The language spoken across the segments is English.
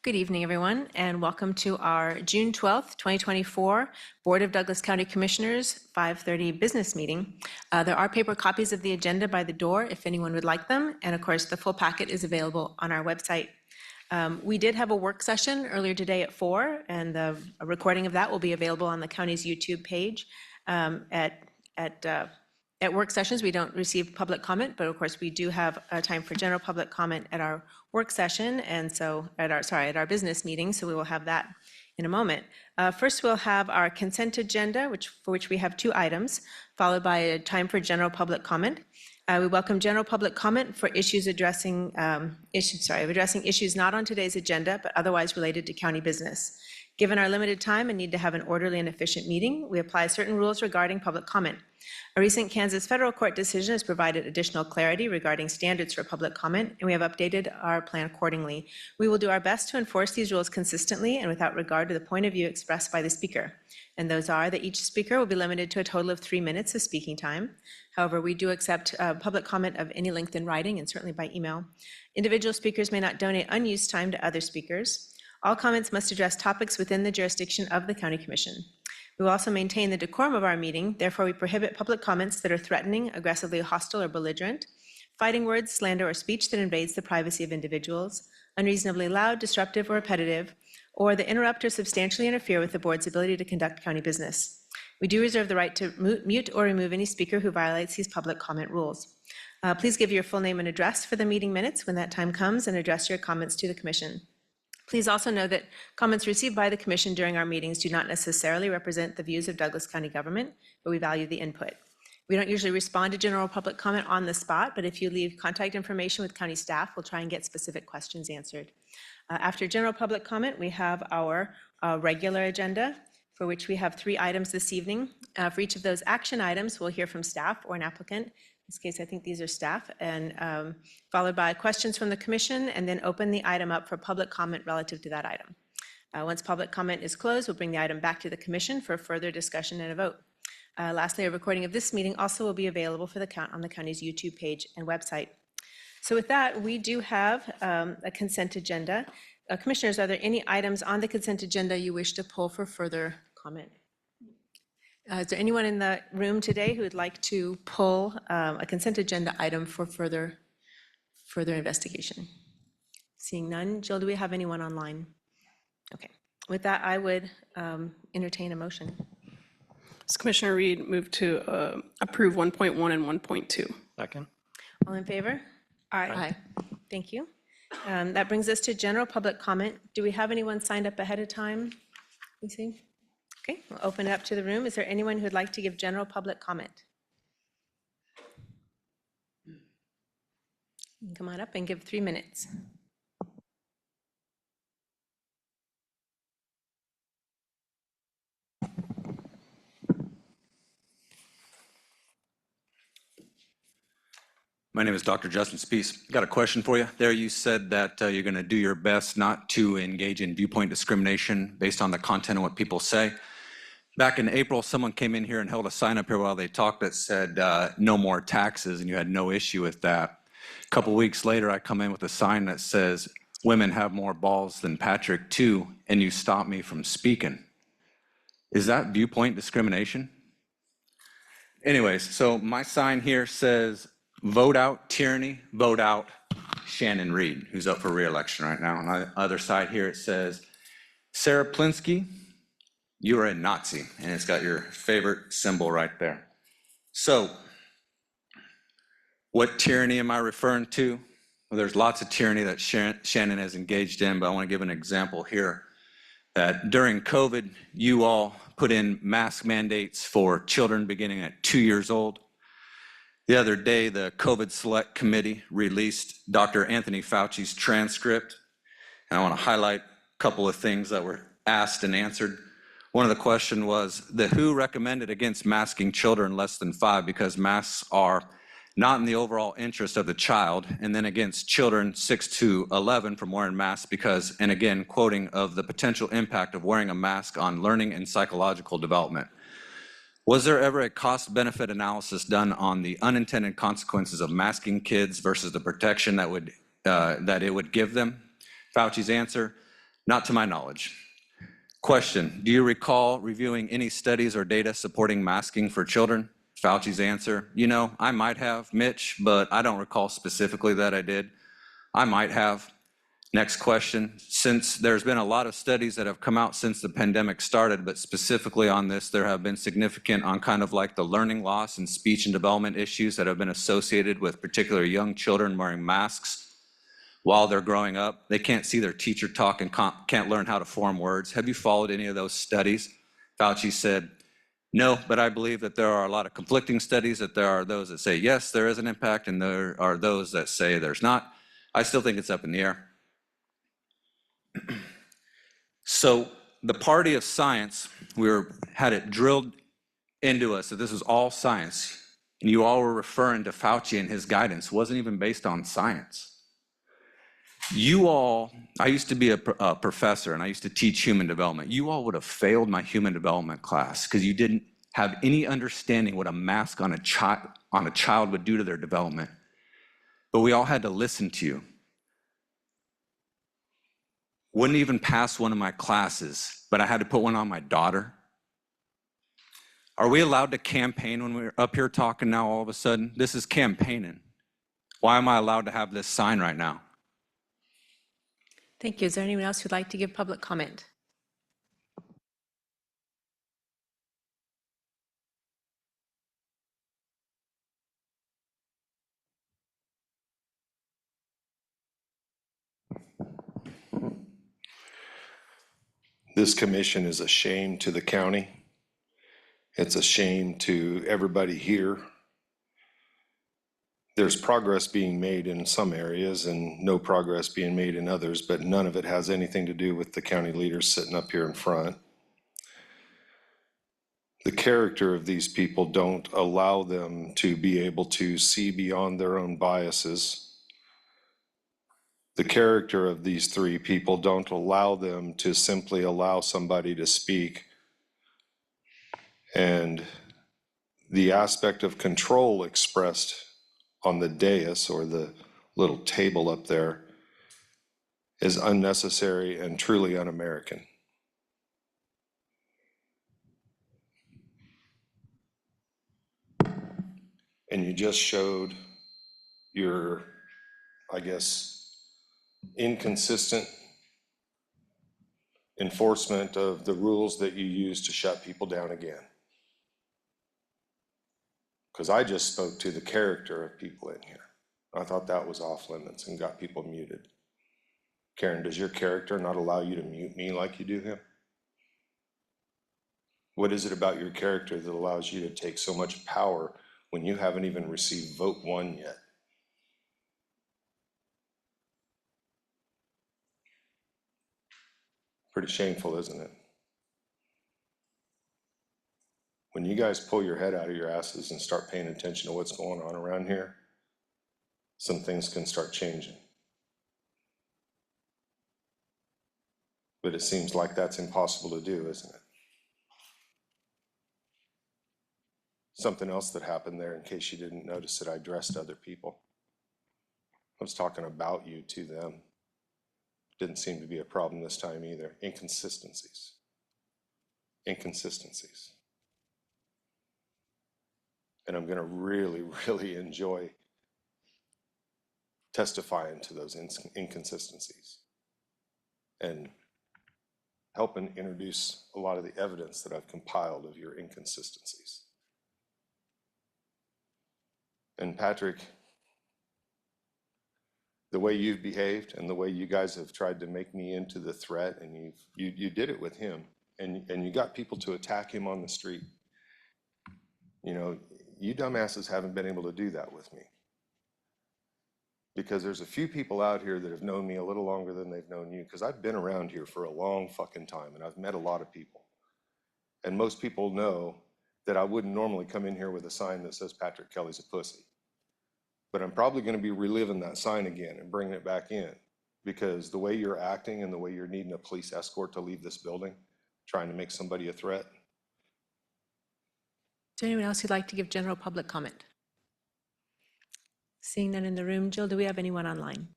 Good evening, everyone, and welcome to our June 12th, 2024 Board of Douglas County Commissioners 5:30 business meeting. There are paper copies of the agenda by the door if anyone would like them, and of course, the full packet is available on our website. We did have a work session earlier today at 4, and a recording of that will be available on the county's YouTube page. At work sessions, we don't receive public comment, but of course, we do have time for general public comment at our work session, and so at our business meeting, so we will have that in a moment. First, we'll have our consent agenda, for which we have 2 items, followed by a time for general public comment. We welcome general public comment for addressing issues not on today's agenda, but otherwise related to county business. Given our limited time and need to have an orderly and efficient meeting, we apply certain rules regarding public comment. A recent Kansas federal court decision has provided additional clarity regarding standards for public comment, and we have updated our plan accordingly. We will do our best to enforce these rules consistently and without regard to the point of view expressed by the speaker. And those are that each speaker will be limited to a total of 3 minutes of speaking time. However, we do accept public comment of any length in writing and certainly by email. Individual speakers may not donate unused time to other speakers. All comments must address topics within the jurisdiction of the County Commission. We will also maintain the decorum of our meeting. Therefore, we prohibit public comments that are threatening, aggressively hostile, or belligerent, fighting words, slander, or speech that invades the privacy of individuals, unreasonably loud, disruptive, or repetitive, or that interrupt or substantially interfere with the board's ability to conduct county business. We do reserve the right to mute or remove any speaker who violates these public comment rules. Please give your full name and address for the meeting minutes when that time comes and address your comments to the Commission. Please also know that comments received by the Commission during our meetings do not necessarily represent the views of Douglas County government, but we value the input. We don't usually respond to general public comment on the spot, but if you leave contact information with county staff, we'll try and get specific questions answered. After general public comment, we have our regular agenda, for which we have 3 items this evening. For each of those action items, we'll hear from staff or an applicant. In this case, I think these are staff, and followed by questions from the Commission, and then open the item up for public comment relative to that item. Once public comment is closed, we'll bring the item back to the Commission for further discussion and a vote. Lastly, a recording of this meeting also will be available for the count on the county's YouTube page and website. So with that, we do have a consent agenda. Commissioners, are there any items on the consent agenda you wish to pull for further comment? Is there anyone in the room today who would like to pull a consent agenda item for further investigation? Seeing none. Jill, do we have anyone online? Okay. With that, I would entertain a motion. As Commissioner Reed, move to approve 1.1 and 1.2. Second. All in favor? Aye. Thank you. That brings us to general public comment. Do we have anyone signed up ahead of time? You see? Okay, we'll open it up to the room. Is there anyone who'd like to give general public comment? You can come on up and give 3 minutes. My name is Dr. Justin Spees. Got a question for you. There you said that you're going to do your best not to engage in viewpoint discrimination based on the content of what people say. Back in April, someone came in here and held a sign up here while they talked that said no more taxes, and you had no issue with that. A couple weeks later, I come in with a sign that says women have more balls than Patrick too, and you stop me from speaking. Is that viewpoint discrimination? Anyways, so my sign here says vote out tyranny, vote out Shannon Reed, who's up for re-election right now. On the other side here, it says, Sarah Plinsky, you are a Nazi, and it's got your favorite symbol right there. So, what tyranny am I referring to? Well, there's lots of tyranny that Shannon has engaged in, but I want to give an example here. That during COVID, you all put in mask mandates for children beginning at 2 years old. The other day, the COVID Select Committee released Dr. Anthony Fauci's transcript, and I want to highlight a couple of things that were asked and answered. One of the questions was, the WHO recommended against masking children less than 5 because masks are not in the overall interest of the child, and then against children 6 to 11 from wearing masks because, and again, quoting, of the potential impact of wearing a mask on learning and psychological development. Was there ever a cost-benefit analysis done on the unintended consequences of masking kids versus the protection that it would give them? Fauci's answer, Not to my knowledge. Question, do you recall reviewing any studies or data supporting masking for children? Fauci's answer, you know, I might have, Mitch, but I don't recall specifically that I did. I might have. Next question, since there's been a lot of studies that have come out since the pandemic started, but specifically on this, there have been significant on kind of like the learning loss and speech and development issues that have been associated with particular young children wearing masks while they're growing up. They can't see their teacher talk and can't learn how to form words. Have you followed any of those studies? Fauci said, no, but I believe that there are a lot of conflicting studies, that there are those that say, yes, there is an impact, and there are those that say there's not. I still think it's up in the air. So the party of science, had it drilled into us that this is all science, and you all were referring to Fauci and his guidance, wasn't even based on science. You all, I used to be a professor and I used to teach human development. You all would have failed my human development class because you didn't have any understanding what a mask on a child would do to their development. But we all had to listen to you. Wouldn't even pass one of my classes, but I had to put one on my daughter. Are we allowed to campaign when we're up here talking now all of a sudden? This is campaigning. Why am I allowed to have this sign right now? Thank you. Is there anyone else who'd like to give public comment? This commission is a shame to the county. It's a shame to everybody here. There's progress being made in some areas and no progress being made in others, but none of it has anything to do with the county leaders sitting up here in front. The character of these people don't allow them to be able to see beyond their own biases. The character of these three people don't allow them to simply allow somebody to speak. And the aspect of control expressed on the dais or the little table up there is unnecessary and truly un-American. And you just showed your, I guess, inconsistent enforcement of the rules that you use to shut people down again. Because I just spoke to the character of people in here. I thought that was off limits and got people muted. Karen, does your character not allow you to mute me like you do him? What is it about your character that allows you to take so much power when you haven't even received vote 1 yet? Pretty shameful, isn't it? When you guys pull your head out of your asses and start paying attention to what's going on around here, some things can start changing. But it seems like that's impossible to do, isn't it? Something else that happened there, in case you didn't notice it, I addressed other people. I was talking about you to them. Didn't seem to be a problem this time either. Inconsistencies. Inconsistencies. And I'm going to really, really enjoy testifying to those inconsistencies and helping introduce a lot of the evidence that I've compiled of your inconsistencies. And Patrick, the way you've behaved and the way you guys have tried to make me into the threat, and you did it with him, and you got people to attack him on the street. You know, you dumbasses haven't been able to do that with me. Because there's a few people out here that have known me a little longer than they've known you, because I've been around here for a long fucking time, and I've met a lot of people. And most people know that I wouldn't normally come in here with a sign that says Patrick Kelly's a pussy. But I'm probably going to be reliving that sign again and bringing it back in, because the way you're acting and the way you're needing a police escort to leave this building, trying to make somebody a threat. Is there anyone else who'd like to give general public comment? Seeing none in the room, Jill, do we have anyone online?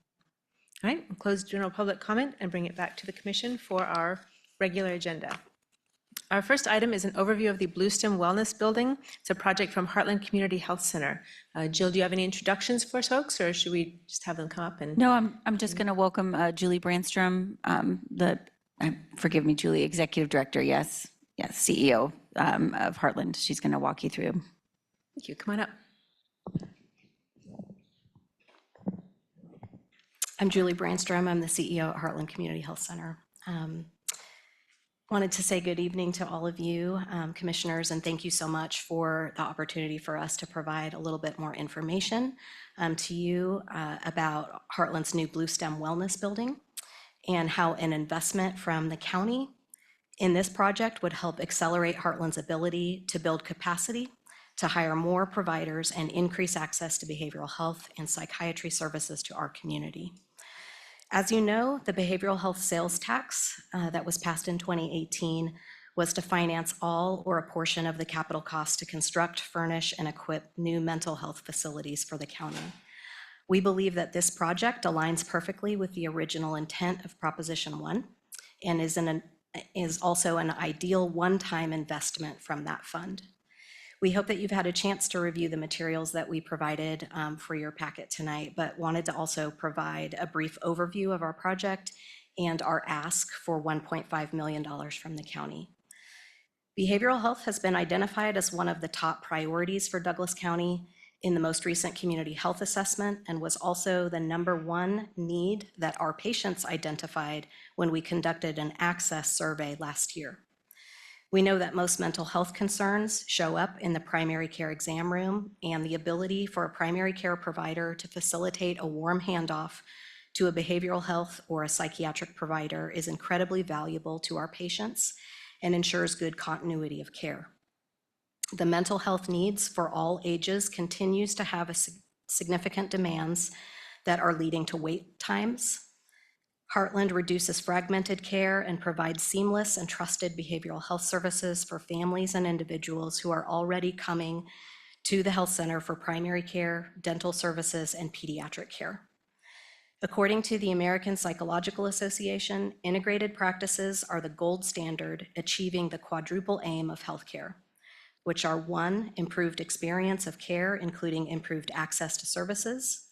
All right, we'll close general public comment and bring it back to the commission for our regular agenda. Our first item is an overview of the Bluestem Wellness Building. It's a project from Heartland Community Health Center. Jill, do you have any introductions for us folks, or should we just have them come up and? No, I'm just going to welcome Julie Brandstrom, forgive me, Julie, Executive Director, yes, CEO of Heartland. She's going to walk you through. Thank you, come on up. I'm Julie Brandstrom. I'm the CEO at Heartland Community Health Center. Wanted to say good evening to all of you, commissioners, and thank you so much for the opportunity for us to provide a little bit more information to you about Heartland's new Bluestem Wellness Building and how an investment from the county in this project would help accelerate Heartland's ability to build capacity, to hire more providers, and increase access to behavioral health and psychiatry services to our community. As you know, the behavioral health sales tax that was passed in 2018 was to finance all or a portion of the capital cost to construct, furnish, and equip new mental health facilities for the county. We believe that this project aligns perfectly with the original intent of Proposition 1 and is also an ideal one-time investment from that fund. We hope that you've had a chance to review the materials that we provided for your packet tonight, but wanted to also provide a brief overview of our project and our ask for $1.5 million from the county. Behavioral health has been identified as one of the top priorities for Douglas County in the most recent community health assessment, and was also the #1 need that our patients identified when we conducted an access survey last year. We know that most mental health concerns show up in the primary care exam room, and the ability for a primary care provider to facilitate a warm handoff to a behavioral health or a psychiatric provider is incredibly valuable to our patients and ensures good continuity of care. The mental health needs for all ages continues to have significant demands that are leading to wait times. Heartland reduces fragmented care and provides seamless and trusted behavioral health services for families and individuals who are already coming to the health center for primary care, dental services, and pediatric care. According to the American Psychological Association, integrated practices are the gold standard, achieving the quadruple aim of healthcare, which are 1, improved experience of care, including improved access to services,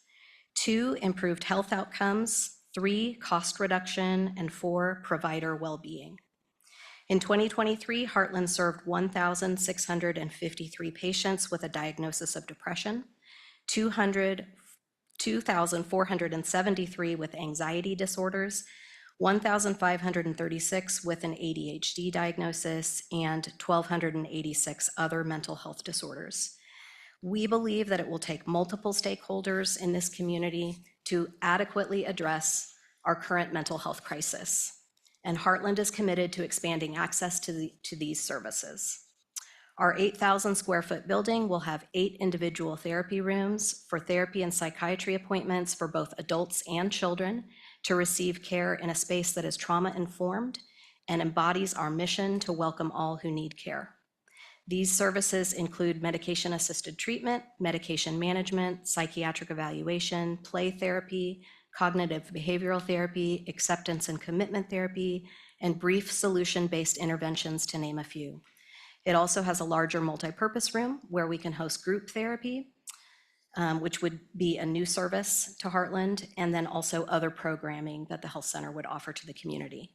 2, improved health outcomes, 3, cost reduction, and 4, provider well-being. In 2023, Heartland served 1,653 patients with a diagnosis of depression, 2,473 with anxiety disorders, 1,536 with an ADHD diagnosis, and 1,286 other mental health disorders. We believe that it will take multiple stakeholders in this community to adequately address our current mental health crisis, and Heartland is committed to expanding access to these services. Our 8,000 square foot building will have 8 individual therapy rooms for therapy and psychiatry appointments for both adults and children to receive care in a space that is trauma-informed and embodies our mission to welcome all who need care. These services include medication-assisted treatment, medication management, psychiatric evaluation, play therapy, cognitive behavioral therapy, acceptance and commitment therapy, and brief solution-based interventions, to name a few. It also has a larger multipurpose room where we can host group therapy, which would be a new service to Heartland, and then also other programming that the health center would offer to the community.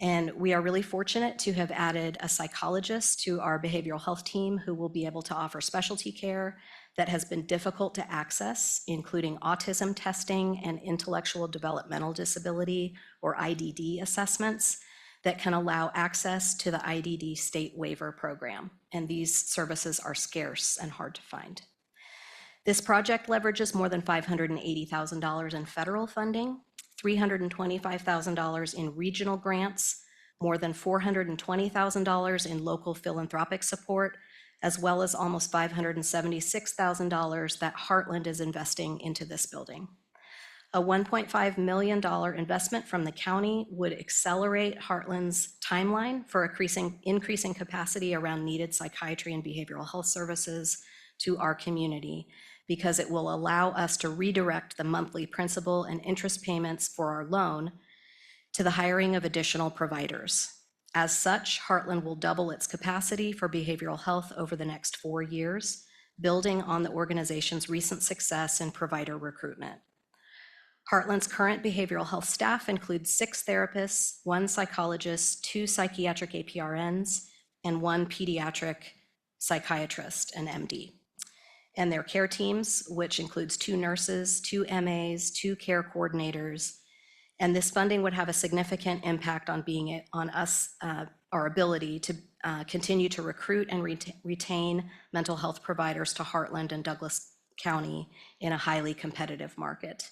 And we are really fortunate to have added a psychologist to our behavioral health team who will be able to offer specialty care that has been difficult to access, including autism testing and intellectual developmental disability, or IDD, assessments that can allow access to the IDD state waiver program. And these services are scarce and hard to find. This project leverages more than $580,000 in federal funding, $325,000 in regional grants, more than $420,000 in local philanthropic support, as well as almost $576,000 that Heartland is investing into this building. A $1.5 million investment from the county would accelerate Heartland's timeline for increasing capacity around needed psychiatry and behavioral health services to our community, because it will allow us to redirect the monthly principal and interest payments for our loan to the hiring of additional providers. As such, Heartland will double its capacity for behavioral health over the next 4 years, building on the organization's recent success in provider recruitment. Heartland's current behavioral health staff includes 6 therapists, 1 psychologist, 2 psychiatric APRNs, and 1 pediatric psychiatrist, an MD. And their care teams, which includes 2 nurses, 2 MAs, 2 care coordinators. And this funding would have a significant impact on our ability to continue to recruit and retain mental health providers to Heartland and Douglas County in a highly competitive market.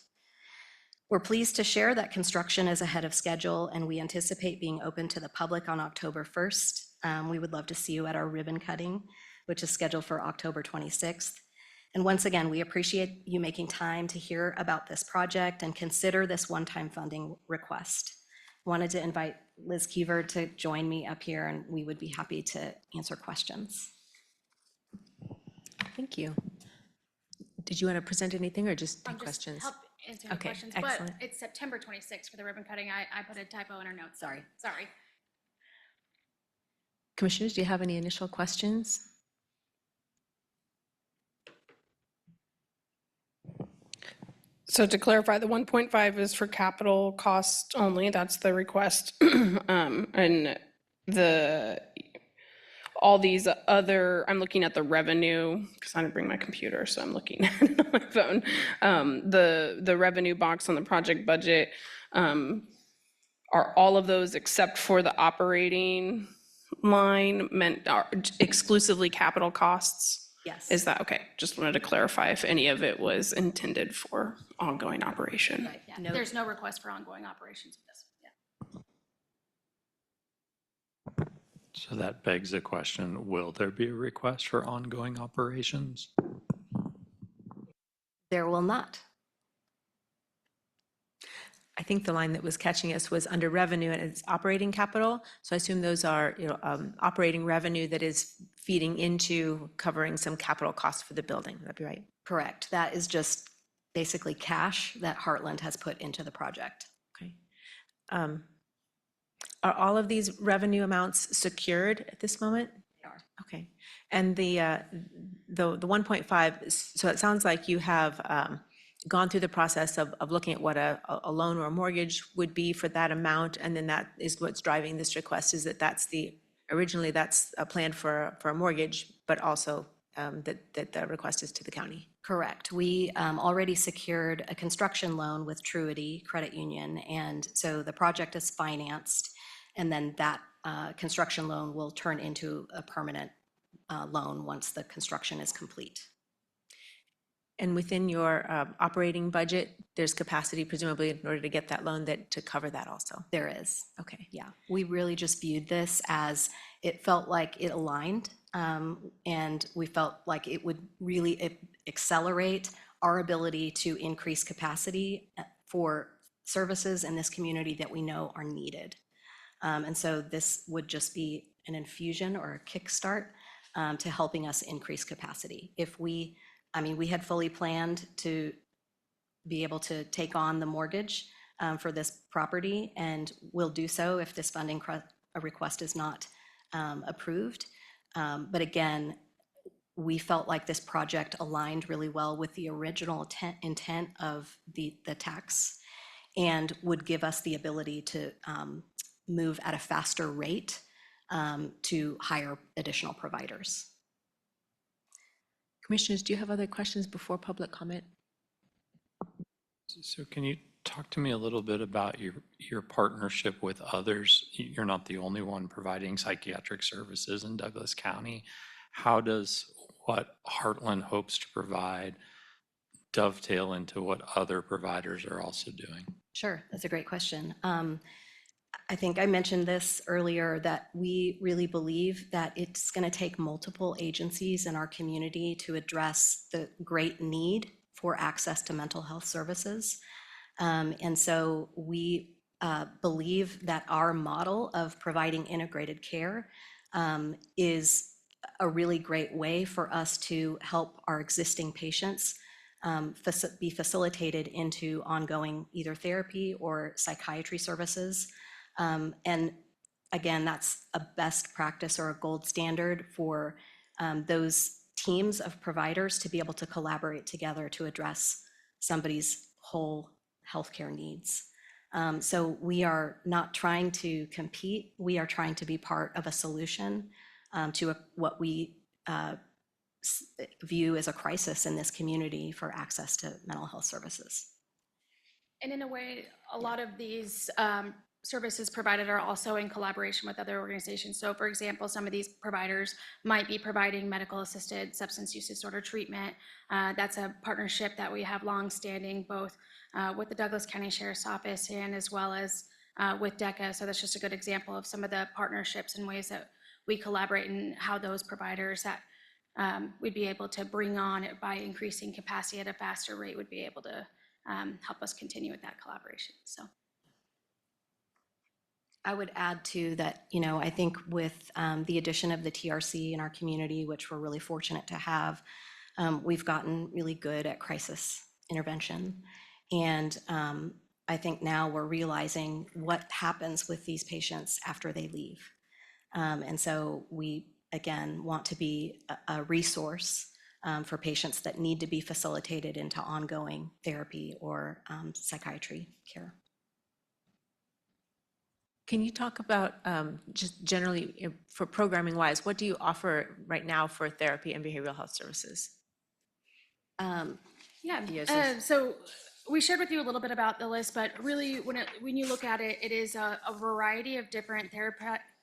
We're pleased to share that construction is ahead of schedule, and we anticipate being open to the public on October 1st. We would love to see you at our ribbon cutting, which is scheduled for October 26th. And once again, we appreciate you making time to hear about this project and consider this one-time funding request. Wanted to invite Liz Keever to join me up here, and we would be happy to answer questions. Thank you. Did you want to present anything or just take Just questions? help answer any Okay, questions, excellent. but it's September 26th for the ribbon cutting. I put a typo in our notes. Sorry. Sorry. Commissioners, do you have any initial questions? So to clarify, the 1.5 is for capital cost only, that's the request. And all these other, I'm looking at the revenue, because I didn't bring my computer, so I'm looking at it on my phone. The revenue box on the project budget, are all of those except for the operating line are exclusively capital costs? Yes. Is that, okay, just wanted to clarify if any of it was intended for ongoing operation. Right. Yeah, No- there's no request for ongoing operations with this. Yeah. So that begs the question, will there be a request for ongoing operations? There will not. I think the line that was catching us was under revenue and it's operating capital. So I assume those are, operating revenue that is feeding into covering some capital costs for the building. Would that be right? Correct. That is just basically cash that Heartland has put into the project. Okay. Are all of these revenue amounts secured at this moment? They are. Okay. And the 1.5, so it sounds like you have gone through the process of looking at what a loan or a mortgage would be for that amount, and then that is what's driving this request, is that originally that's planned for a mortgage, but also that the request is to the county. Correct. We already secured a construction loan with Truity Credit Union, and so the project is financed, and then that construction loan will turn into a permanent loan once the construction is complete. And within your operating budget, there's capacity presumably in order to get that loan to cover that also? There is. Okay. Yeah, we really just viewed this as it felt like it aligned, and we felt like it would really accelerate our ability to increase capacity for services in this community that we know are needed. And so this would just be an infusion or a kickstart to helping us increase capacity. We had fully planned to be able to take on the mortgage for this property, and we'll do so if this funding request is not approved. But again, we felt like this project aligned really well with the original intent of the tax and would give us the ability to move at a faster rate to hire additional providers. Commissioners, do you have other questions before public comment? So can you talk to me a little bit about your partnership with others? You're not the only one providing psychiatric services in Douglas County. How does what Heartland hopes to provide dovetail into what other providers are also doing? Sure, that's a great question. I think I mentioned this earlier, that we really believe that it's going to take multiple agencies in our community to address the great need for access to mental health services. And so we believe that our model of providing integrated care is a really great way for us to help our existing patients be facilitated into ongoing either therapy or psychiatry services. And again, that's a best practice or a gold standard for those teams of providers to be able to collaborate together to address somebody's whole healthcare needs. So we are not trying to compete. We are trying to be part of a solution to what we view as a crisis in this community for access to mental health services. And in a way, a lot of these services provided are also in collaboration with other organizations. So for example, some of these providers might be providing medical assisted substance use disorder treatment. That's a partnership that we have longstanding both with the Douglas County Sheriff's Office and as well as with DECA. So that's just a good example of some of the partnerships and ways that we collaborate and how those providers that we'd be able to bring on by increasing capacity at a faster rate would be able to help us continue with that collaboration. So I would add too that, I think with the addition of the TRC in our community, which we're really fortunate to have, we've gotten really good at crisis intervention. And I think now we're realizing what happens with these patients after they leave. And so we, again, want to be a resource for patients that need to be facilitated into ongoing therapy or psychiatry care. Can you talk about just generally for programming wise, what do you offer right now for therapy and behavioral health services? Yeah, so we shared with you a little bit about the list, but really when you look at it, it is a variety of different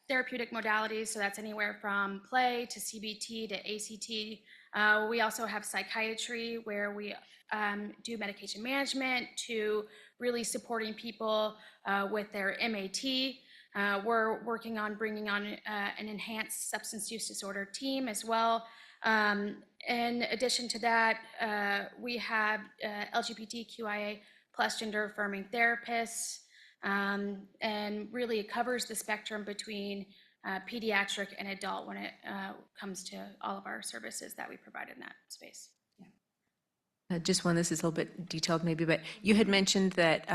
therapeutic modalities. So that's anywhere from play to CBT to ACT. We also have psychiatry where we do medication management to really supporting people with their MAT. We're working on bringing on an enhanced substance use disorder team as well. In addition to that, we have LGBTQIA plus gender affirming therapists, and really it covers the spectrum between pediatric and adult when it comes to all of our services that we provide in that space. Just one, this is a little bit detailed maybe, but you had mentioned that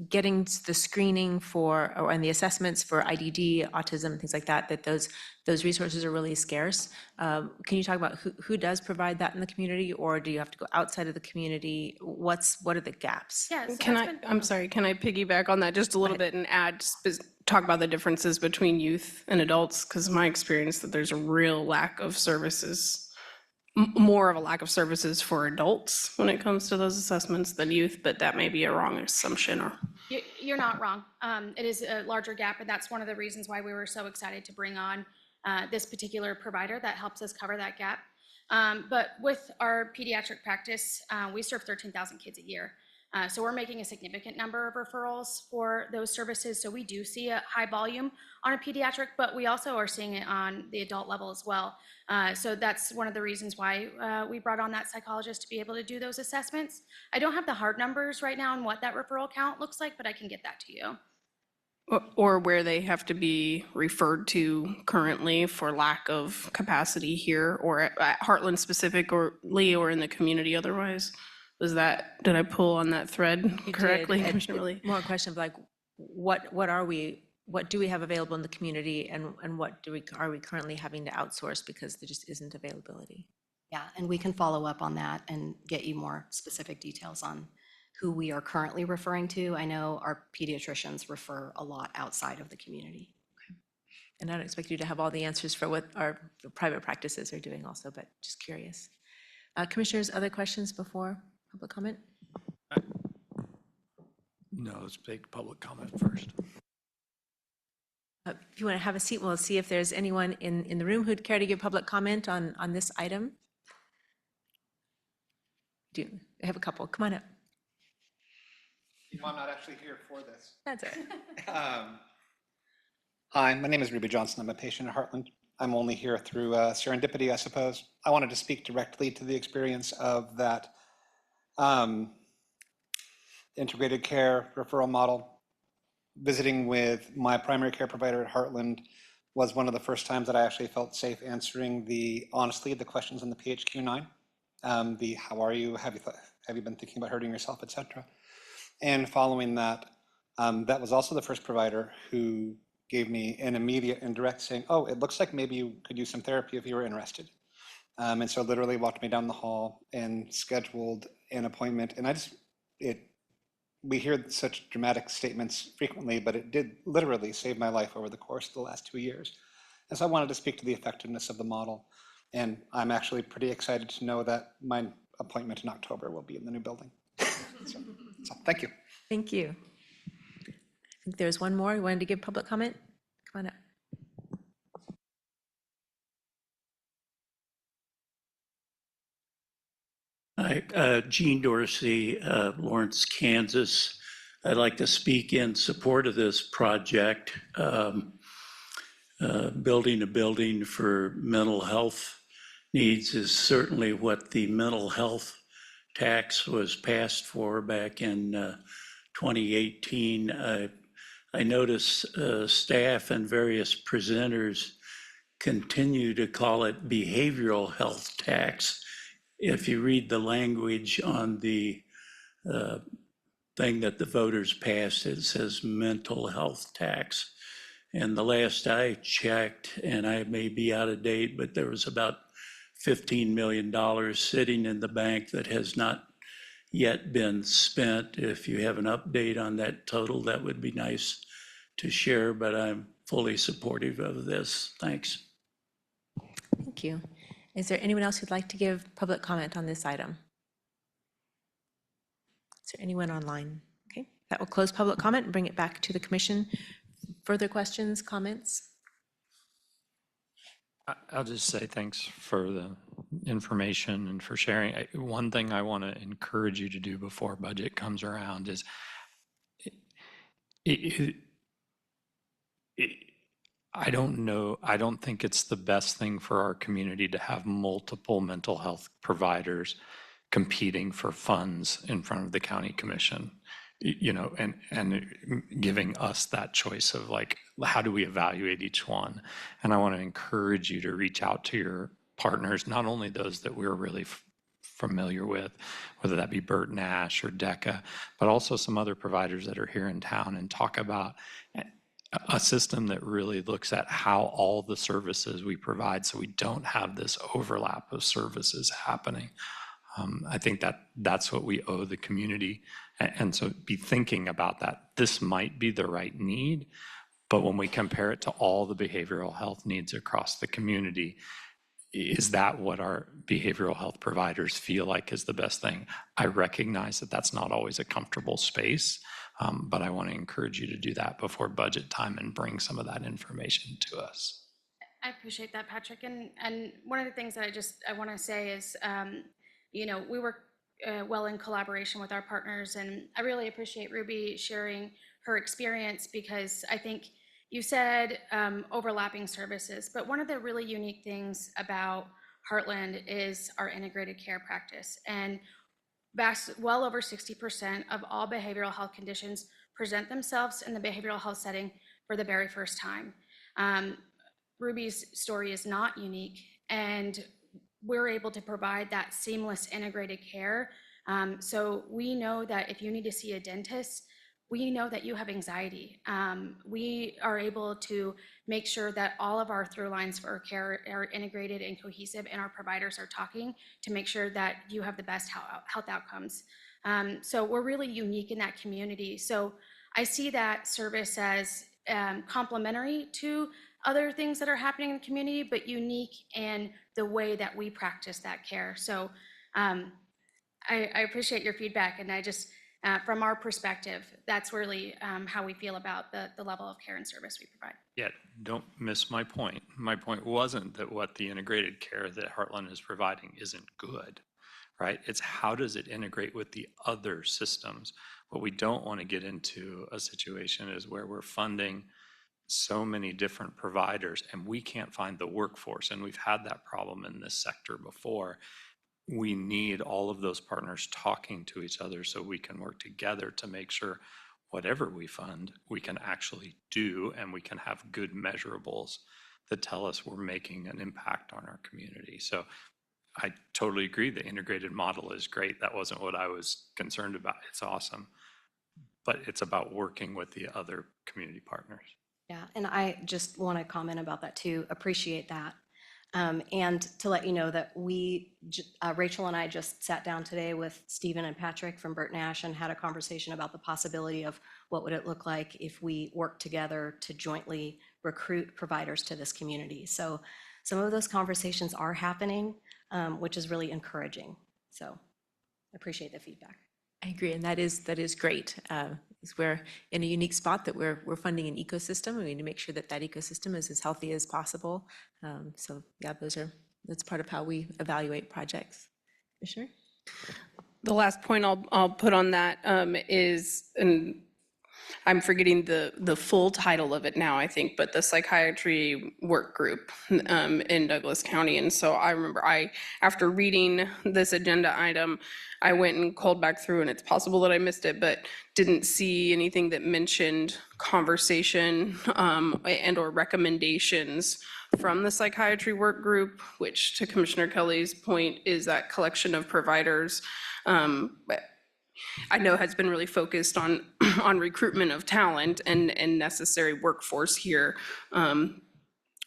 getting the screening and the assessments for IDD, autism, and things like that, that those resources are really scarce. Can you talk about who does provide that in the community, or do you have to go outside of the community? What are the gaps? Yeah, so Can that's I, been- I'm sorry, can I piggyback on that just a little bit and talk about the differences between youth and adults? Because my experience that there's a real lack of services, more of a lack of services for adults when it comes to those assessments than youth, but that may be a wrong assumption or. You're not wrong. It is a larger gap, and that's one of the reasons why we were so excited to bring on this particular provider that helps us cover that gap. But with our pediatric practice, we serve 13,000 kids a year. So we're making a significant number of referrals for those services. So we do see a high volume on a pediatric, but we also are seeing it on the adult level as well. So that's one of the reasons why we brought on that psychologist to be able to do those assessments. I don't have the hard numbers right now on what that referral count looks like, but I can get that to you. Or where they have to be referred to currently for lack of capacity here or at Heartland specifically or in the community otherwise. Did I pull on that thread correctly, Commissioner Willie? More a question of like, what do we have available in the community, and what are we currently having to outsource because there just isn't availability? Yeah, and we can follow up on that and get you more specific details on who we are currently referring to. I know our pediatricians refer a lot outside of the community. And I don't expect you to have all the answers for what our private practices are doing also, but just curious. Commissioners, other questions before public comment? No, let's take public comment first. If you want to have a seat, we'll see if there's anyone in the room who'd care to give public comment on this item. I have a couple. Come on up. I'm not actually here for this. That's it. Hi, my name is Ruby Johnson. I'm a patient at Heartland. I'm only here through serendipity, I suppose. I wanted to speak directly to the experience of that integrated care referral model. Visiting with my primary care provider at Heartland was one of the first times that I actually felt safe answering honestly, the questions in the PHQ-9. The how are you? Have you been thinking about hurting yourself, et cetera? And following that, that was also the first provider who gave me an immediate and direct saying, oh, it looks like maybe you could use some therapy if you were interested. And so literally walked me down the hall and scheduled an appointment. And we hear such dramatic statements frequently, but it did literally save my life over the course of the last 2 years. And so I wanted to speak to the effectiveness of the model. And I'm actually pretty excited to know that my appointment in October will be in the new building. So thank you. Thank you. I think there's one more. You wanted to give public comment? Come on up. Hi, Gene Dorsey, Lawrence, Kansas. I'd like to speak in support of this project. Building a building for mental health needs is certainly what the mental health tax was passed for back in 2018. I notice staff and various presenters continue to call it behavioral health tax. If you read the language on the thing that the voters passed, it says mental health tax. And the last I checked, and I may be out of date, but there was about $15 million sitting in the bank that has not yet been spent. If you have an update on that total, that would be nice to share, but I'm fully supportive of this. Thanks. Thank you. Is there anyone else who'd like to give public comment on this item? Is there anyone online? Okay, that will close public comment and bring it back to the commission. Further questions, comments? I'll just say thanks for the information and for sharing. One thing I want to encourage you to do before budget comes around is I don't know, I don't think it's the best thing for our community to have multiple mental health providers competing for funds in front of the county commission, you know, and giving us that choice of like, how do we evaluate each one? And I want to encourage you to reach out to your partners, not only those that we're really familiar with, whether that be Burt Nash or DECA, but also some other providers that are here in town, and talk about a system that really looks at how all the services we provide, so we don't have this overlap of services happening. I think that's what we owe the community. And so be thinking about that. This might be the right need, but when we compare it to all the behavioral health needs across the community, is that what our behavioral health providers feel like is the best thing? I recognize that that's not always a comfortable space, but I want to encourage you to do that before budget time and bring some of that information to us. I appreciate that, Patrick. And one of the things that I want to say is, you know, we work well in collaboration with our partners, and I really appreciate Ruby sharing her experience, because I think you said overlapping services, but one of the really unique things about Heartland is our integrated care practice. And well over 60% of all behavioral health conditions present themselves in the behavioral health setting for the very first time. Ruby's story is not unique, and we're able to provide that seamless integrated care. So we know that if you need to see a dentist, we know that you have anxiety. We are able to make sure that all of our through lines for care are integrated and cohesive, and our providers are talking to make sure that you have the best health outcomes. So we're really unique in that community. So I see that service as complementary to other things that are happening in the community, but unique in the way that we practice that care. So I appreciate your feedback, and I just, from our perspective, that's really how we feel about the level of care and service we provide. Yeah, don't miss my point. My point wasn't that what the integrated care that Heartland is providing isn't good, right? It's how does it integrate with the other systems? What we don't want to get into a situation is where we're funding so many different providers and we can't find the workforce. And we've had that problem in this sector before. We need all of those partners talking to each other so we can work together to make sure whatever we fund, we can actually do, and we can have good measurables that tell us we're making an impact on our community. So I totally agree. The integrated model is great. That wasn't what I was concerned about. It's awesome. But it's about working with the other community partners. Yeah, and I just want to comment about that too. Appreciate that. And to let you know that Rachel and I just sat down today with Stephen and Patrick from Burt Nash and had a conversation about the possibility of what would it look like if we worked together to jointly recruit providers to this community. So some of those conversations are happening, which is really encouraging. So appreciate the feedback. I agree, and that is great. Is we're in a unique spot that we're funding an ecosystem. We need to make sure that that ecosystem is as healthy as possible. So yeah, that's part of how we evaluate projects. Commissioner? The last point I'll put on that is, and I'm forgetting the full title of it now, I think, but the psychiatry work group in Douglas County. And so I remember after reading this agenda item, I went and called back through, and it's possible that I missed it, but didn't see anything that mentioned conversation and or recommendations from the psychiatry work group, which to Commissioner Kelly's point is that collection of providers. I know has been really focused on recruitment of talent and necessary workforce here.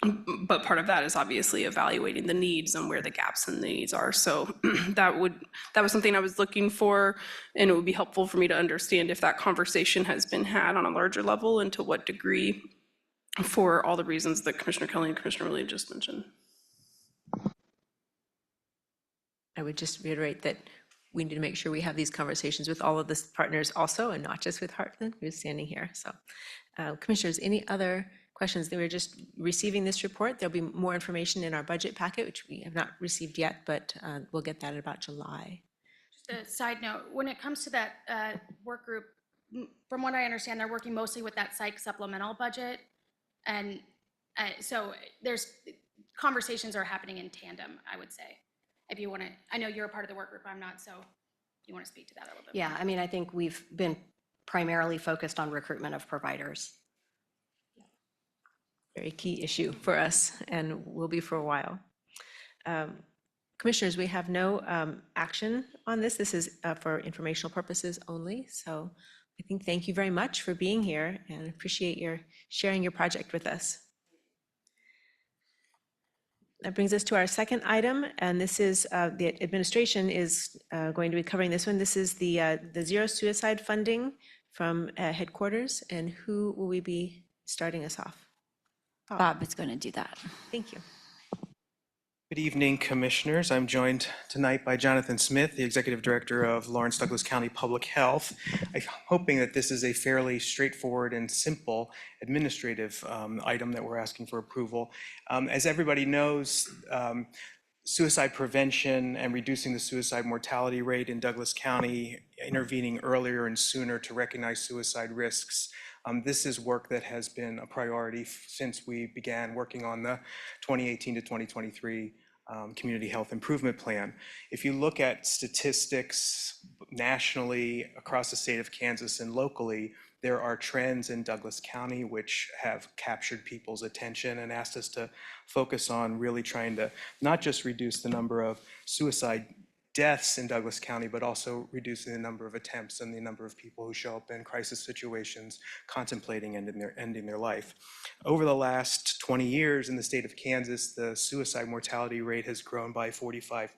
But part of that is obviously evaluating the needs and where the gaps in the needs are. So that was something I was looking for, and it would be helpful for me to understand if that conversation has been had on a larger level and to what degree, for all the reasons that Commissioner Kelly and Commissioner Willie just mentioned. I would just reiterate that we need to make sure we have these conversations with all of the partners also, and not just with Heartland, who's standing here. So commissioners, any other questions? They were just receiving this report. There'll be more information in our budget packet, which we have not received yet, but we'll get that in about July. Just a side note, when it comes to that work group, from what I understand, they're working mostly with that psych supplemental budget. And so there's conversations are happening in tandem, I would say. If you want to, I know you're a part of the work group, I'm not, so you want to speak to that a little bit Yeah, more. I mean, I think we've been primarily focused on recruitment of providers. Very key issue for us, and will be for a while. Commissioners, we have no action on this. This is for informational purposes only. So I think thank you very much for being here, and appreciate your sharing your project with us. That brings us to our second item, and this is, the administration is going to be covering this one. This is the zero suicide funding from headquarters, and who will we be starting us off? Bob is going to do that. Thank you. Good evening, Commissioners. I'm joined tonight by Jonathan Smith, the Executive Director of Lawrence Douglas County Public Health. I'm hoping that this is a fairly straightforward and simple administrative item that we're asking for approval. As everybody knows, suicide prevention and reducing the suicide mortality rate in Douglas County, intervening earlier and sooner to recognize suicide risks. This is work that has been a priority since we began working on the 2018 to 2023 Community Health Improvement Plan. If you look at statistics nationally across the state of Kansas and locally, there are trends in Douglas County which have captured people's attention and asked us to focus on really trying to not just reduce the number of suicide deaths in Douglas County, but also reducing the number of attempts and the number of people who show up in crisis situations contemplating ending their life. Over the last 20 years in the state of Kansas, the suicide mortality rate has grown by 45%.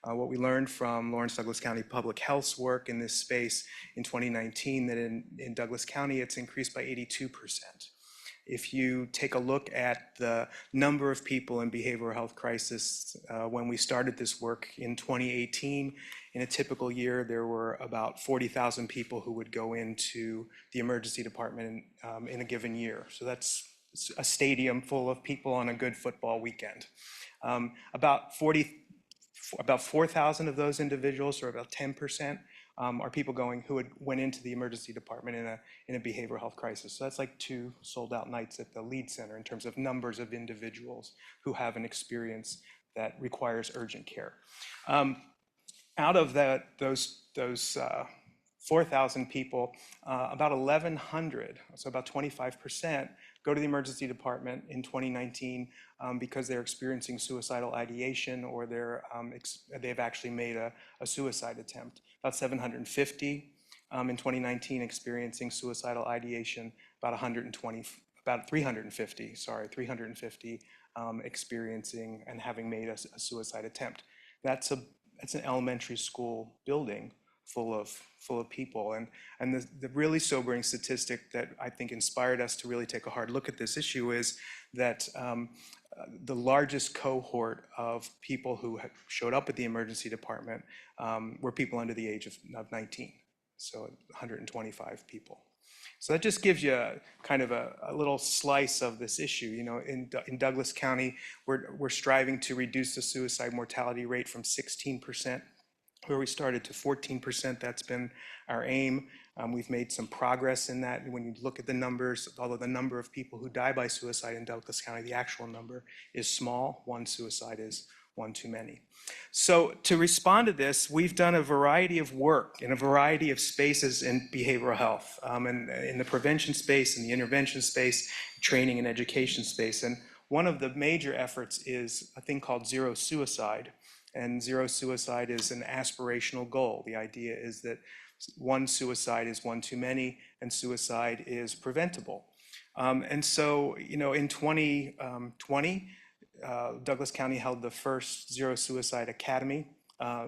What we learned from Lawrence Douglas County Public Health's work in this space in 2019, that in Douglas County, it's increased by 82%. If you take a look at the number of people in behavioral health crisis, when we started this work in 2018, in a typical year, there were about 40,000 people who would go into the emergency department in a given year. So that's a stadium full of people on a good football weekend. About 4,000 of those individuals, or about 10%, are people who went into the emergency department in a behavioral health crisis. So that's like 2 sold-out nights at the Lead Center in terms of numbers of individuals who have an experience that requires urgent care. Out of those 4,000 people, about 1,100, so about 25%, go to the emergency department in 2019 because they're experiencing suicidal ideation or they've actually made a suicide attempt. About 750 in 2019 experiencing suicidal ideation, about 350 experiencing and having made a suicide attempt. That's an elementary school building full of people. And the really sobering statistic that I think inspired us to really take a hard look at this issue is that the largest cohort of people who showed up at the emergency department were people under the age of 19, so 125 people. So that just gives you kind of a little slice of this issue. You know, in Douglas County, we're striving to reduce the suicide mortality rate from 16%, where we started, to 14%. That's been our aim. We've made some progress in that. When you look at the numbers, although the number of people who die by suicide in Douglas County, the actual number is small. One suicide is one too many. So to respond to this, we've done a variety of work in a variety of spaces in behavioral health, and in the prevention space, in the intervention space, training and education space. And one of the major efforts is a thing called Zero Suicide. And zero suicide is an aspirational goal. The idea is that one suicide is one too many, and suicide is preventable. And so, you know, in 2020, Douglas County held the first Zero Suicide Academy.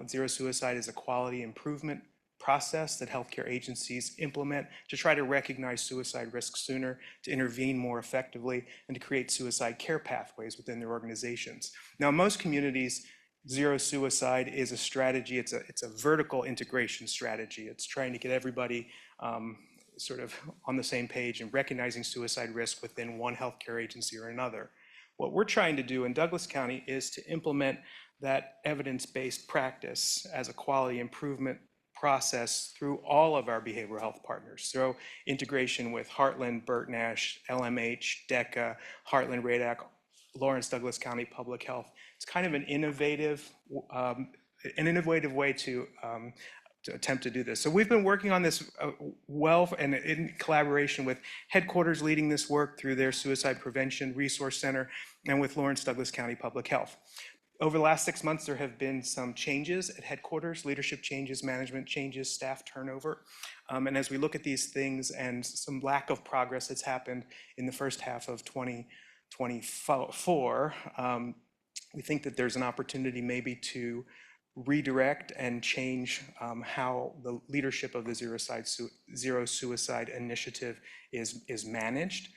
Zero suicide is a quality improvement process that healthcare agencies implement to try to recognize suicide risk sooner, to intervene more effectively, and to create suicide care pathways within their organizations. Now, in most communities, zero suicide is a strategy. It's a vertical integration strategy. It's trying to get everybody sort of on the same page and recognizing suicide risk within one healthcare agency or another. What we're trying to do in Douglas County is to implement that evidence-based practice as a quality improvement process through all of our behavioral health partners, through integration with Heartland, Burt Nash, LMH, DECA, Heartland RADAC, Lawrence Douglas County Public Health. It's kind of an innovative way to attempt to do this. So we've been working on this and in collaboration with headquarters leading this work through their Suicide Prevention Resource Center and with Lawrence Douglas County Public Health. Over the last 6 months, there have been some changes at headquarters, leadership changes, management changes, staff turnover. And as we look at these things and some lack of progress that's happened in the first half of 2024, we think that there's an opportunity maybe to redirect and change how the leadership of the Zero Suicide Initiative is managed.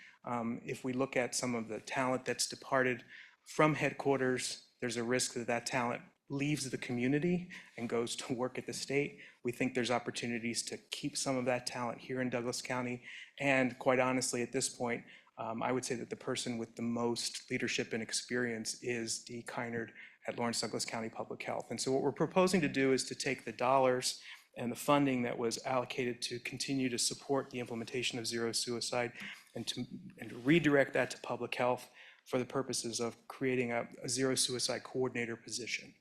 If we look at some of the talent that's departed from headquarters, there's a risk that that talent leaves the community and goes to work at the state. We think there's opportunities to keep some of that talent here in Douglas County. And quite honestly, at this point, I would say that the person with the most leadership and experience is Dee Kynard at Lawrence Douglas County Public Health. And so what we're proposing to do is to take the dollars and the funding that was allocated to continue to support the implementation of zero suicide and to redirect that to public health for the purposes of creating a zero suicide coordinator position.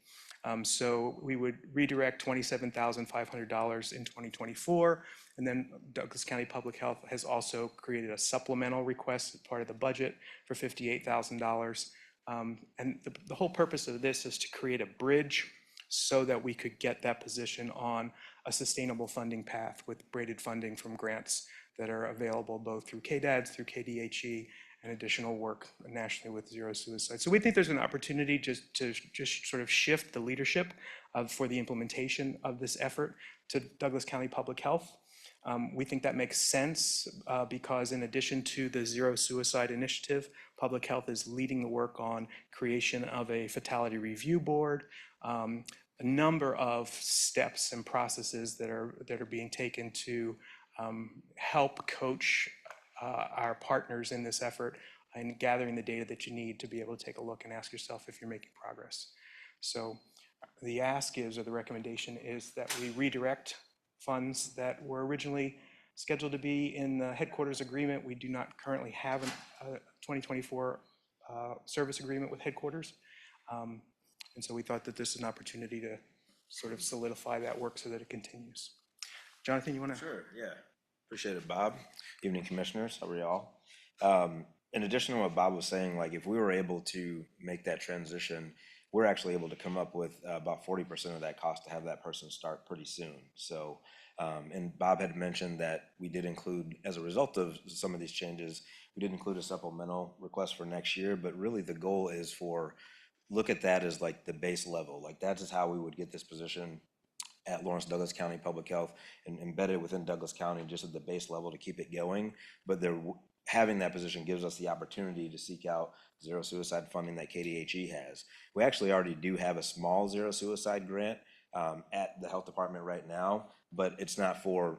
So we would redirect $27,500 in 2024, and then Douglas County Public Health has also created a supplemental request as part of the budget for $58,000. And the whole purpose of this is to create a bridge so that we could get that position on a sustainable funding path with braided funding from grants that are available both through KDADS, through KDHE, and additional work nationally with zero suicide. So we think there's an opportunity to sort of shift the leadership for the implementation of this effort to Douglas County Public Health. We think that makes sense because in addition to the Zero Suicide Initiative, Public Health is leading the work on creation of a fatality review board, a number of steps and processes that are being taken to help coach our partners in this effort and gathering the data that you need to be able to take a look and ask yourself if you're making progress. So the ask is, or the recommendation is, that we redirect funds that were originally scheduled to be in the headquarters agreement. We do not currently have a 2024 service agreement with headquarters. And so we thought that this is an opportunity to sort of solidify that work so that it continues. Jonathan, you want to? Sure, yeah. Appreciate it, Bob. Evening, commissioners. How are y'all? in addition to what Bob was saying, like if we were able to make that transition, we're actually able to come up with about 40% of that cost to have that person start pretty soon. So, and Bob had mentioned that we did include, as a result of some of these changes, we did include a supplemental request for next year, but really the goal is for, look at that as like the base level. Like that is how we would get this position at Lawrence Douglas County Public Health and embedded within Douglas County just at the base level to keep it going. But having that position gives us the opportunity to seek out zero suicide funding that KDHE has. We actually already do have a small zero suicide grant at the health department right now, but it's not for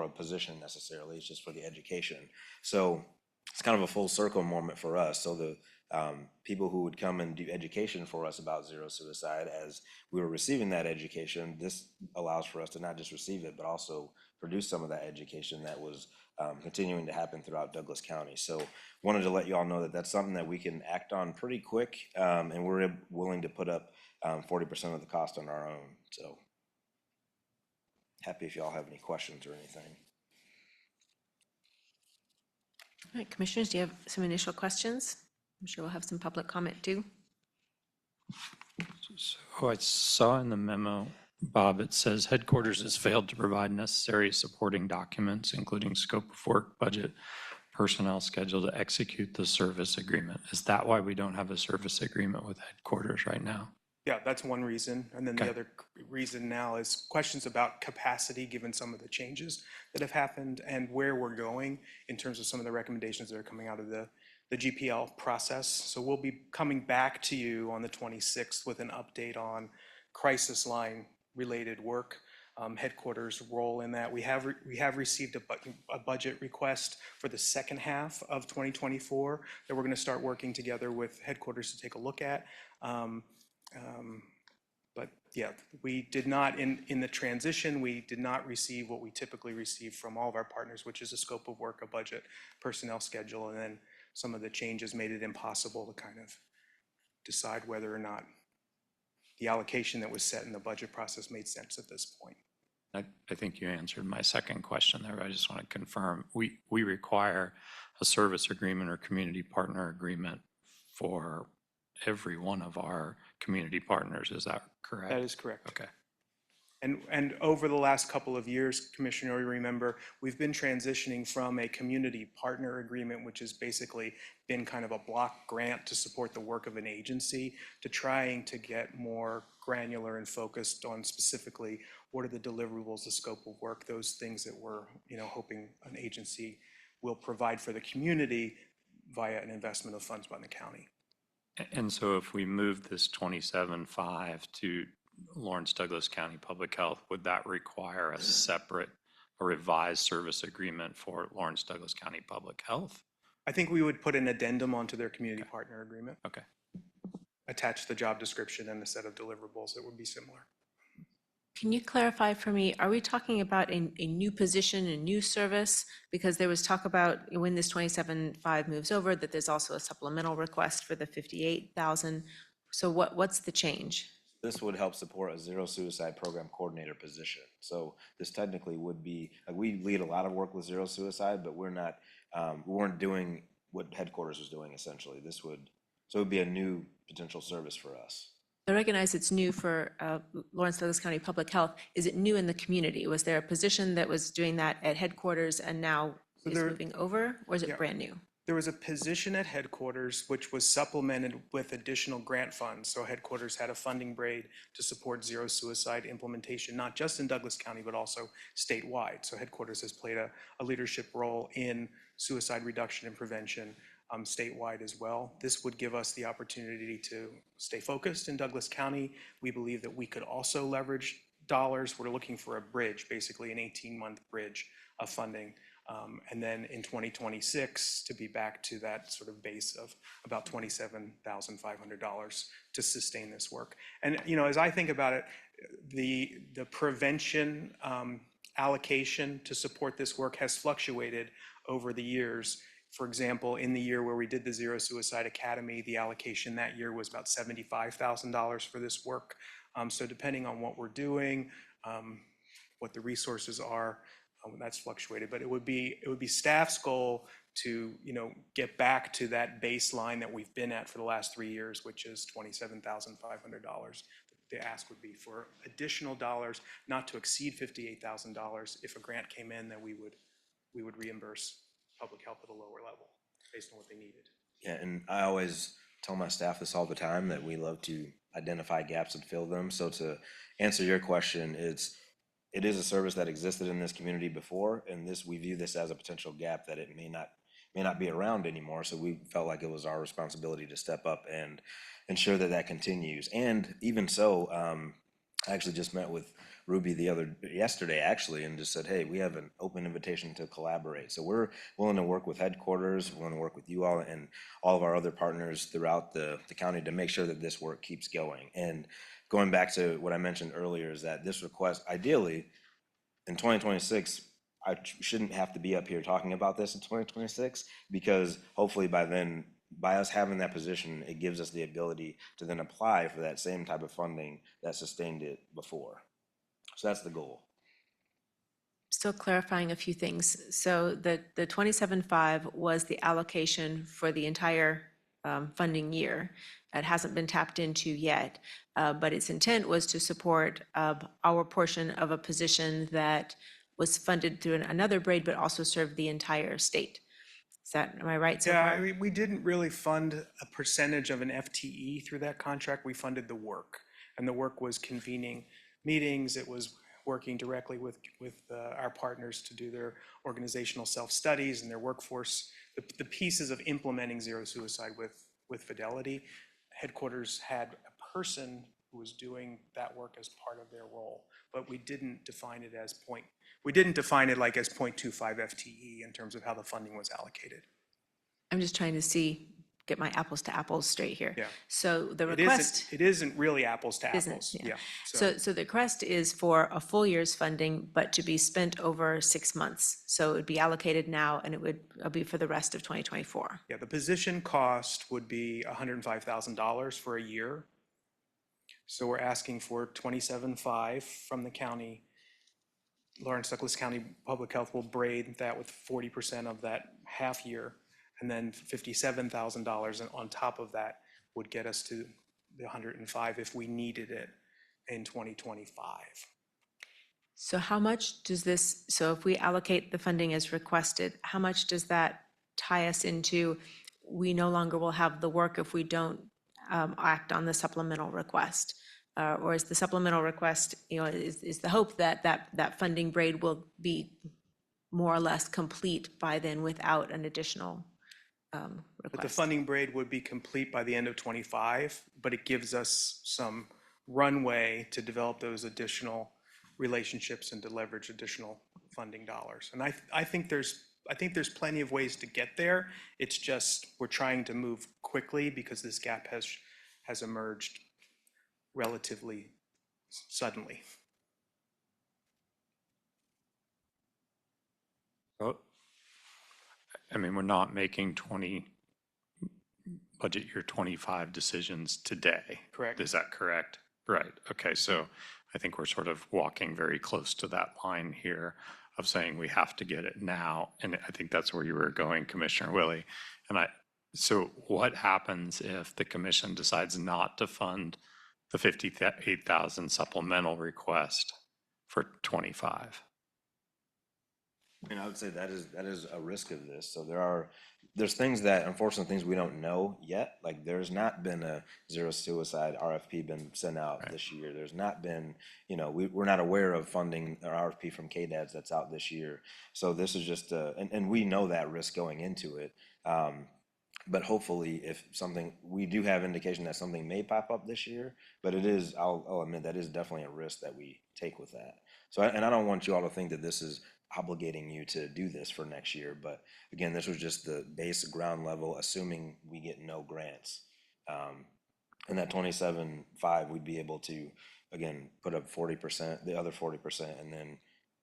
a position necessarily. It's just for the education. So it's kind of a full circle moment for us. So the people who would come and do education for us about zero suicide, as we were receiving that education, this allows for us to not just receive it, but also produce some of that education that was continuing to happen throughout Douglas County. So wanted to let you all know that that's something that we can act on pretty quick, and we're willing to put up 40% of the cost on our own. So happy if y'all have any questions or anything. All right, commissioners, do you have some initial questions? I'm sure we'll have some public comment too. So I saw in the memo, Bob, it says headquarters has failed to provide necessary supporting documents, including scope of work, budget, personnel schedule to execute the service agreement. Is that why we don't have a service agreement with headquarters right now? Yeah, that's one reason. And then the Okay. other reason now is questions about capacity, given some of the changes that have happened and where we're going in terms of some of the recommendations that are coming out of the GPL process. So we'll be coming back to you on the 26th with an update on crisis line related work, headquarters role in that. We have received a budget request for the second half of 2024 that we're going to start working together with headquarters to take a look at. But yeah, we did not, in the transition, we did not receive what we typically receive from all of our partners, which is a scope of work, a budget, personnel schedule, and then some of the changes made it impossible to kind of decide whether or not the allocation that was set in the budget process made sense at this point. I think you answered my second question there. I just want to confirm, we require a service agreement or community partner agreement for every one of our community partners. Is that correct? That is correct. Okay. And over the last couple of years, Commissioner, you remember, we've been transitioning from a community partner agreement, which has basically been kind of a block grant to support the work of an agency, to trying to get more granular and focused on specifically what are the deliverables, the scope of work, those things that we're hoping an agency will provide for the community via an investment of funds by the county. And so if we move this 27.5 to Lawrence Douglas County Public Health, would that require a separate, a revised service agreement for Lawrence Douglas County Public Health? I think we would put an addendum onto their community partner agreement. Okay. Attach the job description and a set of deliverables that would be similar. Can you clarify for me, are we talking about a new position, a new service? Because there was talk about when this 27.5 moves over, that there's also a supplemental request for the 58,000. So what's the change? This would help support a zero suicide program coordinator position. So this technically would be, like, we lead a lot of work with zero suicide, but we're not, we weren't doing what headquarters was doing essentially. So it would be a new potential service for us. I recognize it's new for Lawrence Douglas County Public Health. Is it new in the community? Was there a position that was doing that at headquarters and now is moving over, or is it brand new? There was a position at headquarters which was supplemented with additional grant funds. So headquarters had a funding braid to support zero suicide implementation, not just in Douglas County, but also statewide. So headquarters has played a leadership role in suicide reduction and prevention statewide as well. This would give us the opportunity to stay focused in Douglas County. We believe that we could also leverage dollars. We're looking for a bridge, basically an 18-month bridge of funding. And then in 2026 to be back to that sort of base of about $27,500 to sustain this work. And as I think about it, the prevention allocation to support this work has fluctuated over the years. For example, in the year where we did the Zero Suicide Academy, the allocation that year was about $75,000 for this work. So depending on what we're doing, what the resources are, That's fluctuated, but it would be staff's goal to, get back to that baseline that we've been at for the last 3 years, which is $27,500. The ask would be for additional dollars, not to exceed $58,000. If a grant came in, then we would reimburse public health at a lower level based on what they needed. Yeah, and I always tell my staff this all the time, that we love to identify gaps and fill them. So to answer your question, it is a service that existed in this community before, and we view this as a potential gap that it may not be around anymore. So we felt like it was our responsibility to step up and ensure that that continues. And even so, I actually just met with Ruby yesterday actually, and just said, hey, we have an open invitation to collaborate. So we're willing to work with headquarters, willing to work with you all and all of our other partners throughout the county to make sure that this work keeps going. And going back to what I mentioned earlier is that this request, ideally, in 2026, I shouldn't have to be up here talking about this in 2026, because hopefully by then, by us having that position, it gives us the ability to then apply for that same type of funding that sustained it before. So that's the goal. Still clarifying a few things. So the 27.5 was the allocation for the entire funding year. It hasn't been tapped into yet, but its intent was to support our portion of a position that was funded through another braid, but also served the entire state. Am I right so Yeah, far? I mean, we didn't really fund a percentage of an FTE through that contract. We funded the work, and the work was convening meetings. It was working directly with our partners to do their organizational self-studies and their workforce, the pieces of implementing zero suicide with Fidelity. Headquarters had a person who was doing that work as part of their role, but we didn't define it as like as 0.25 FTE in terms of how the funding was allocated. I'm just trying to get my apples to apples straight here. Yeah. So the It request isn't really apples to isn't, apples. yeah. Yeah. So the request is for a full year's funding, but to be spent over 6 months. So it would be allocated now, and it would be for the rest of 2024. Yeah, the position cost would be $105,000 for a year. So we're asking for $27.5 from the county. Lawrence Douglas County Public Health will braid that with 40% of that half year, and then $57,000 on top of that would get us to the 105 if we needed it in 2025. So how much does this, so if we allocate the funding as requested, how much does that tie us into, we no longer will have the work if we don't act on the supplemental request? Or is the supplemental request, is the hope that that funding braid will be more or less complete by then without an additional But the request? funding braid would be complete by the end of '25, but it gives us some runway to develop those additional relationships and to leverage additional funding dollars. And I think there's plenty of ways to get there. It's just we're trying to move quickly because this gap has emerged relatively suddenly. Well, I mean, we're not making budget year 25 decisions today. Correct. Is that correct? Right. Okay. So I think we're sort of walking very close to that line here of saying we have to get it now. And I think that's where you were going, Commissioner Willie. So what happens if the commission decides not to fund the 58,000 supplemental request for 25? And I would say that is a risk of this. So there's unfortunate things we don't know yet. Like there's not been a zero suicide RFP been sent out this year. There's not been, we're not aware of funding or RFP from KDADS that's out this year. So this is just, and we know that risk going into it. But hopefully we do have indication that something may pop up this year, but I'll admit that is definitely a risk that we take with that. So, and I don't want you all to think that this is obligating you to do this for next year, but again, this was just the base ground level, assuming we get no grants. And that 27.5, we'd be able to, again, put up 40%, the other 40%, and then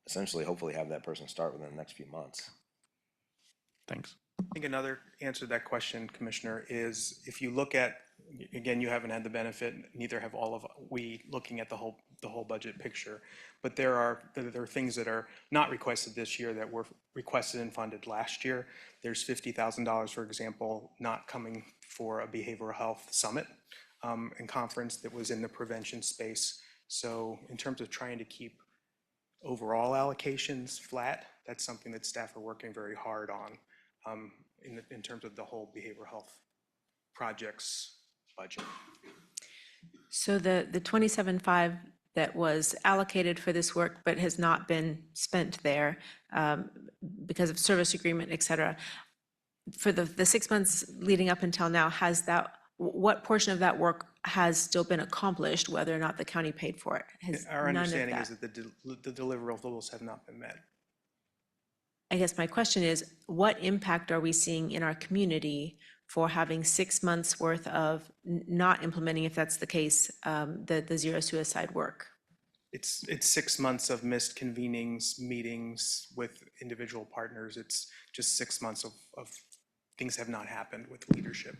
essentially hopefully have that person start within the next few months. Thanks. I think another answer to that question, Commissioner, is if you look at, again, you haven't had the benefit, neither have all of we, looking at the whole budget picture. But there are things that are not requested this year that were requested and funded last year. There's $50,000, for example, not coming for a behavioral health summit and conference that was in the prevention space. So in terms of trying to keep overall allocations flat, that's something that staff are working very hard on in terms of the whole behavioral health projects budget. So the 27.5 that was allocated for this work but has not been spent there because of service agreement, et cetera, for the 6 months leading up until now, what portion of that work has still been accomplished, whether or not the county paid for it? Has Our none of understanding that? is that the deliverables have not been met. I guess my question is, what impact are we seeing in our community for having 6 months worth of not implementing, if that's the case, the zero suicide work? It's 6 months of missed convenings, meetings with individual partners. It's just 6 months of things have not happened with leadership.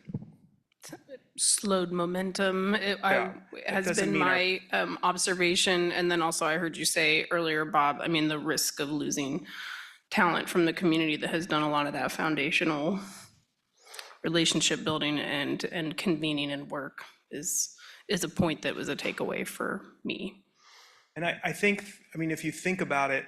Slowed momentum Yeah, it has doesn't been mean my observation. And then also I heard you say earlier, Bob, I mean, the risk of losing talent from the community that has done a lot of that foundational relationship building and convening and work is a point that was a takeaway for me. And I think, I mean, if you think about it,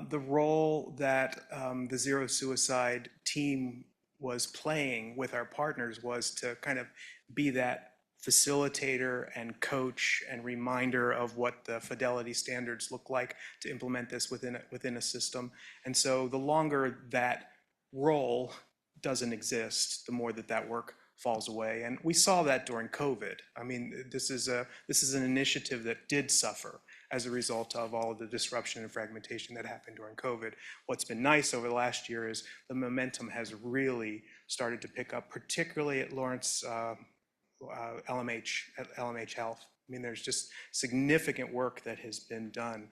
the role that the Zero Suicide team was playing with our partners was to kind of be that facilitator and coach and reminder of what the fidelity standards look like to implement this within a system. And so the longer that role doesn't exist, the more that work falls away. And we saw that during COVID. I mean, this is an initiative that did suffer as a result of all of the disruption and fragmentation that happened during COVID. What's been nice over the last year is the momentum has really started to pick up, particularly at Lawrence LMH Health. I mean, there's just significant work that has been done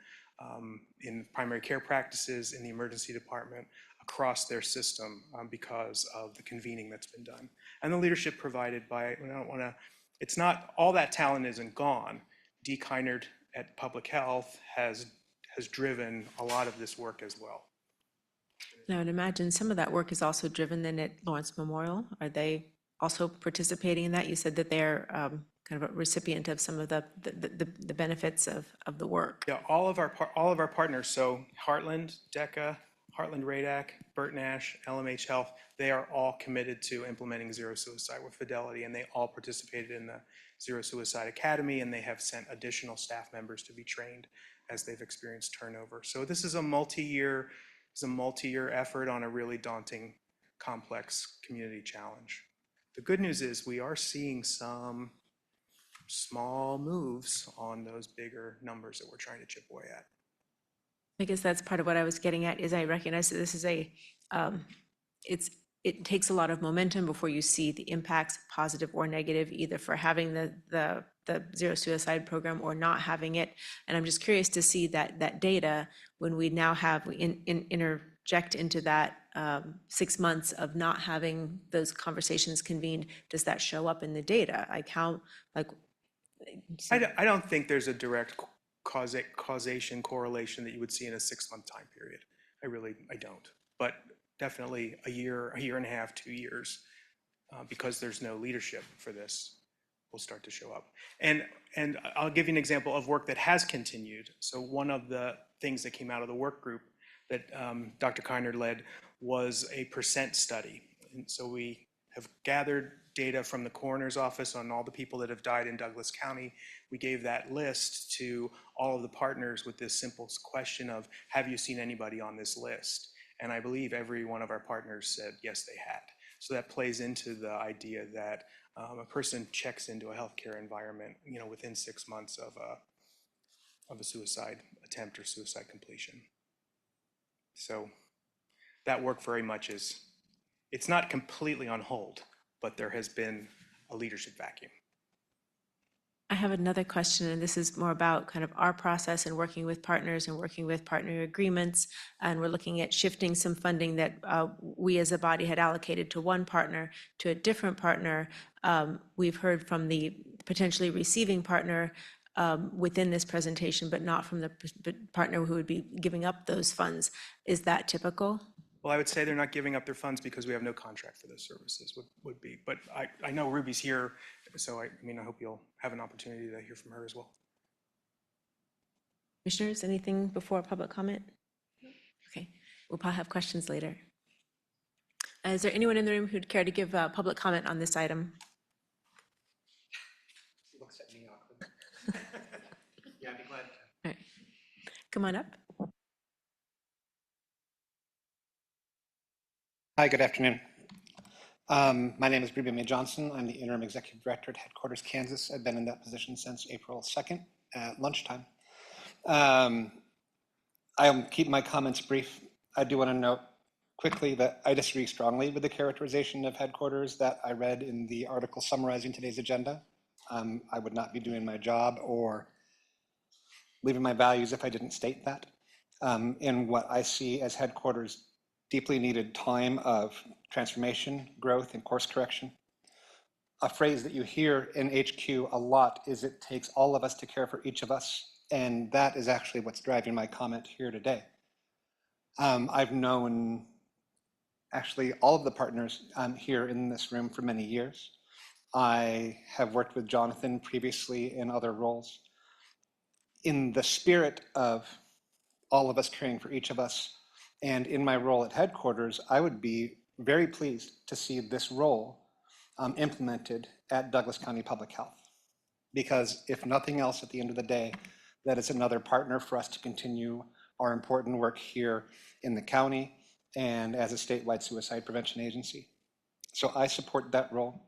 in primary care practices, in the emergency department, across their system because of the convening that's been done. And the leadership provided by, I don't want to, it's not, all that talent isn't gone. Dee Kynard at Public Health has driven a lot of this work as well. And I would imagine some of that work is also driven then at Lawrence Memorial. Are they also participating in that? You said that they're kind of a recipient of some of the benefits of the work. Yeah, all of our partners, so Heartland, DECA, Heartland RADAC, Burt Nash, LMH Health, they are all committed to implementing zero suicide with fidelity, and they all participated in the Zero Suicide Academy, and they have sent additional staff members to be trained as they've experienced turnover. So this is a multi-year effort on a really daunting, complex community challenge. The good news is we are seeing some small moves on those bigger numbers that we're trying to chip away at. I guess that's part of what I was getting at, is I recognize that this is it takes a lot of momentum before you see the impacts, positive or negative, either for having the zero suicide program or not having it. And I'm just curious to see that data when we now have, interject into that 6 months of not having those conversations convened. Does that show up in the data? Like how, like. I don't think there's a direct causation correlation that you would see in a 6-month time period. I don't. But definitely a year and a half, 2 years, because there's no leadership for this, will start to show up. And I'll give you an example of work that has continued. So one of the things that came out of the work group that Dr. Kynard led was a percent study. And so we have gathered data from the coroner's office on all the people that have died in Douglas County. We gave that list to all of the partners with this simple question of, have you seen anybody on this list? And I believe every one of our partners said, yes, they had. So that plays into the idea that a person checks into a healthcare environment, within 6 months of a suicide attempt or suicide completion. So that work very much it's not completely on hold, but there has been a leadership vacuum. I have another question, and this is more about kind of our process and working with partners and working with partner agreements. And we're looking at shifting some funding that we as a body had allocated to one partner to a different partner. We've heard from the potentially receiving partner within this presentation, but not from the partner who would be giving up those funds. Is that typical? Well, I would say they're not giving up their funds because we have no contract for those services, would be. But I know Ruby's here, so I mean, I hope you'll have an opportunity to hear from her as well. Commissioners, anything before public comment? Okay, we'll probably have questions later. Is there anyone in the room who'd care to give public comment on this item? She looks at me awkward. Yeah, I'd be glad to. All right, come on up. Hi, good afternoon. My name is Ruby May Johnson. I'm the interim executive director at Headquarters Kansas. I've been in that position since April 2nd at lunchtime. I'll keep my comments brief. I do want to note quickly that I disagree strongly with the characterization of Headquarters that I read in the article summarizing today's agenda. I would not be doing my job or living my values if I didn't state that. In what I see as Headquarters' deeply needed time of transformation, growth, and course correction. A phrase that you hear in HQ a lot is it takes all of us to care for each of us, and that is actually what's driving my comment here today. I've known actually all of the partners here in this room for many years. I have worked with Jonathan previously in other roles. In the spirit of all of us caring for each of us, and in my role at Headquarters, I would be very pleased to see this role implemented at Douglas County Public Health. Because if nothing else, at the end of the day, that is another partner for us to continue our important work here in the county and as a statewide suicide prevention agency. So I support that role.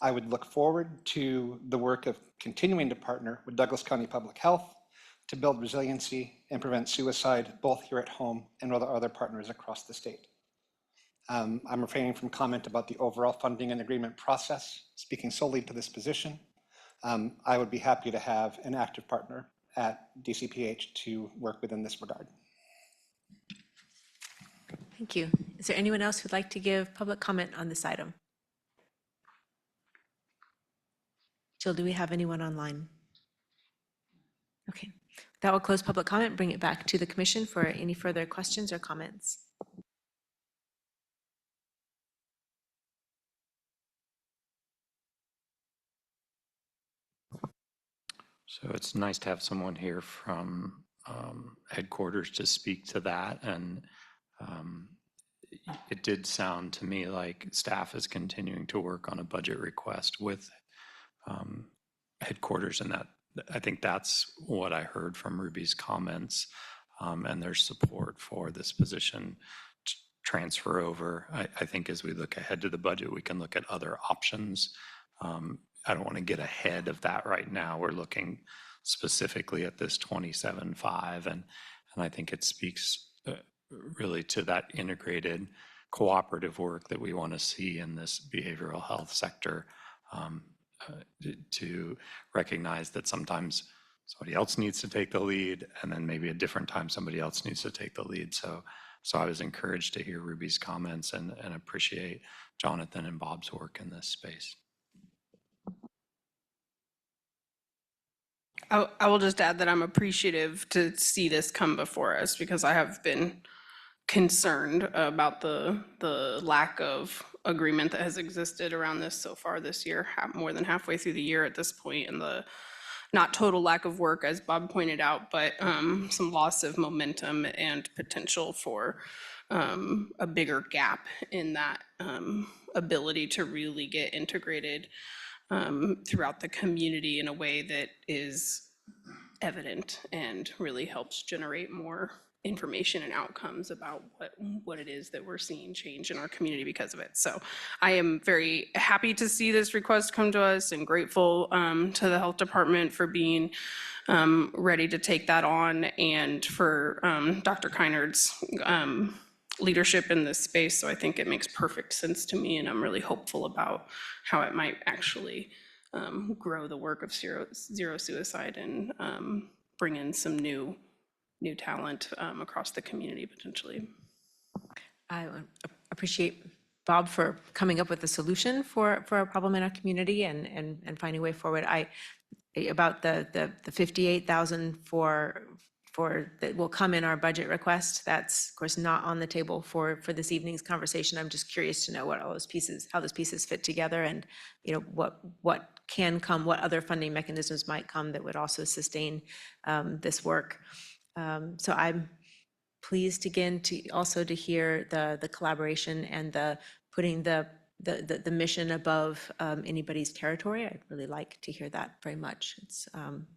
I would look forward to the work of continuing to partner with Douglas County Public Health to build resiliency and prevent suicide, both here at home and with our other partners across the state. I'm refraining from comment about the overall funding and agreement process, speaking solely to this position. I would be happy to have an active partner at DCPH to work within this regard. Thank you. Is there anyone else who'd like to give public comment on this item? Jill, do we have anyone online? Okay, that will close public comment, bring it back to the commission for any further questions or comments. So it's nice to have someone here from Headquarters to speak to that. And it did sound to me like staff is continuing to work on a budget request with Headquarters, and that I think that's what I heard from Ruby's comments, and their support for this position transfer over. I think as we look ahead to the budget, we can look at other options. I don't want to get ahead of that right now. We're looking specifically at this 27.5, and I think it speaks really to that integrated cooperative work that we want to see in this behavioral health sector, to recognize that sometimes somebody else needs to take the lead, and then maybe a different time somebody else needs to take the lead. So I was encouraged to hear Ruby's comments and appreciate Jonathan and Bob's work in this space. I will just add that I'm appreciative to see this come before us, because I have been concerned about the lack of agreement that has existed around this so far this year, more than halfway through the year at this point, and the not total lack of work, as Bob pointed out, but some loss of momentum and potential for a bigger gap in that ability to really get integrated throughout the community in a way that is evident and really helps generate more information and outcomes about what it is that we're seeing change in our community because of it. So I am very happy to see this request come to us, and grateful to the health department for being ready to take that on, and for Dr. Kynard's leadership in this space. So I think it makes perfect sense to me, and I'm really hopeful about how it might actually grow the work of zero suicide and bring in some new talent across the community potentially. I appreciate Bob for coming up with a solution for a problem in our community and finding a way forward. About the 58,000 that will come in our budget request, that's of course not on the table for this evening's conversation. I'm just curious to know what all those pieces, how those pieces fit together, and what can come, what other funding mechanisms might come that would also sustain this work. So I'm pleased again to hear the collaboration and the putting the mission above anybody's territory. I'd really like to hear that very much. It's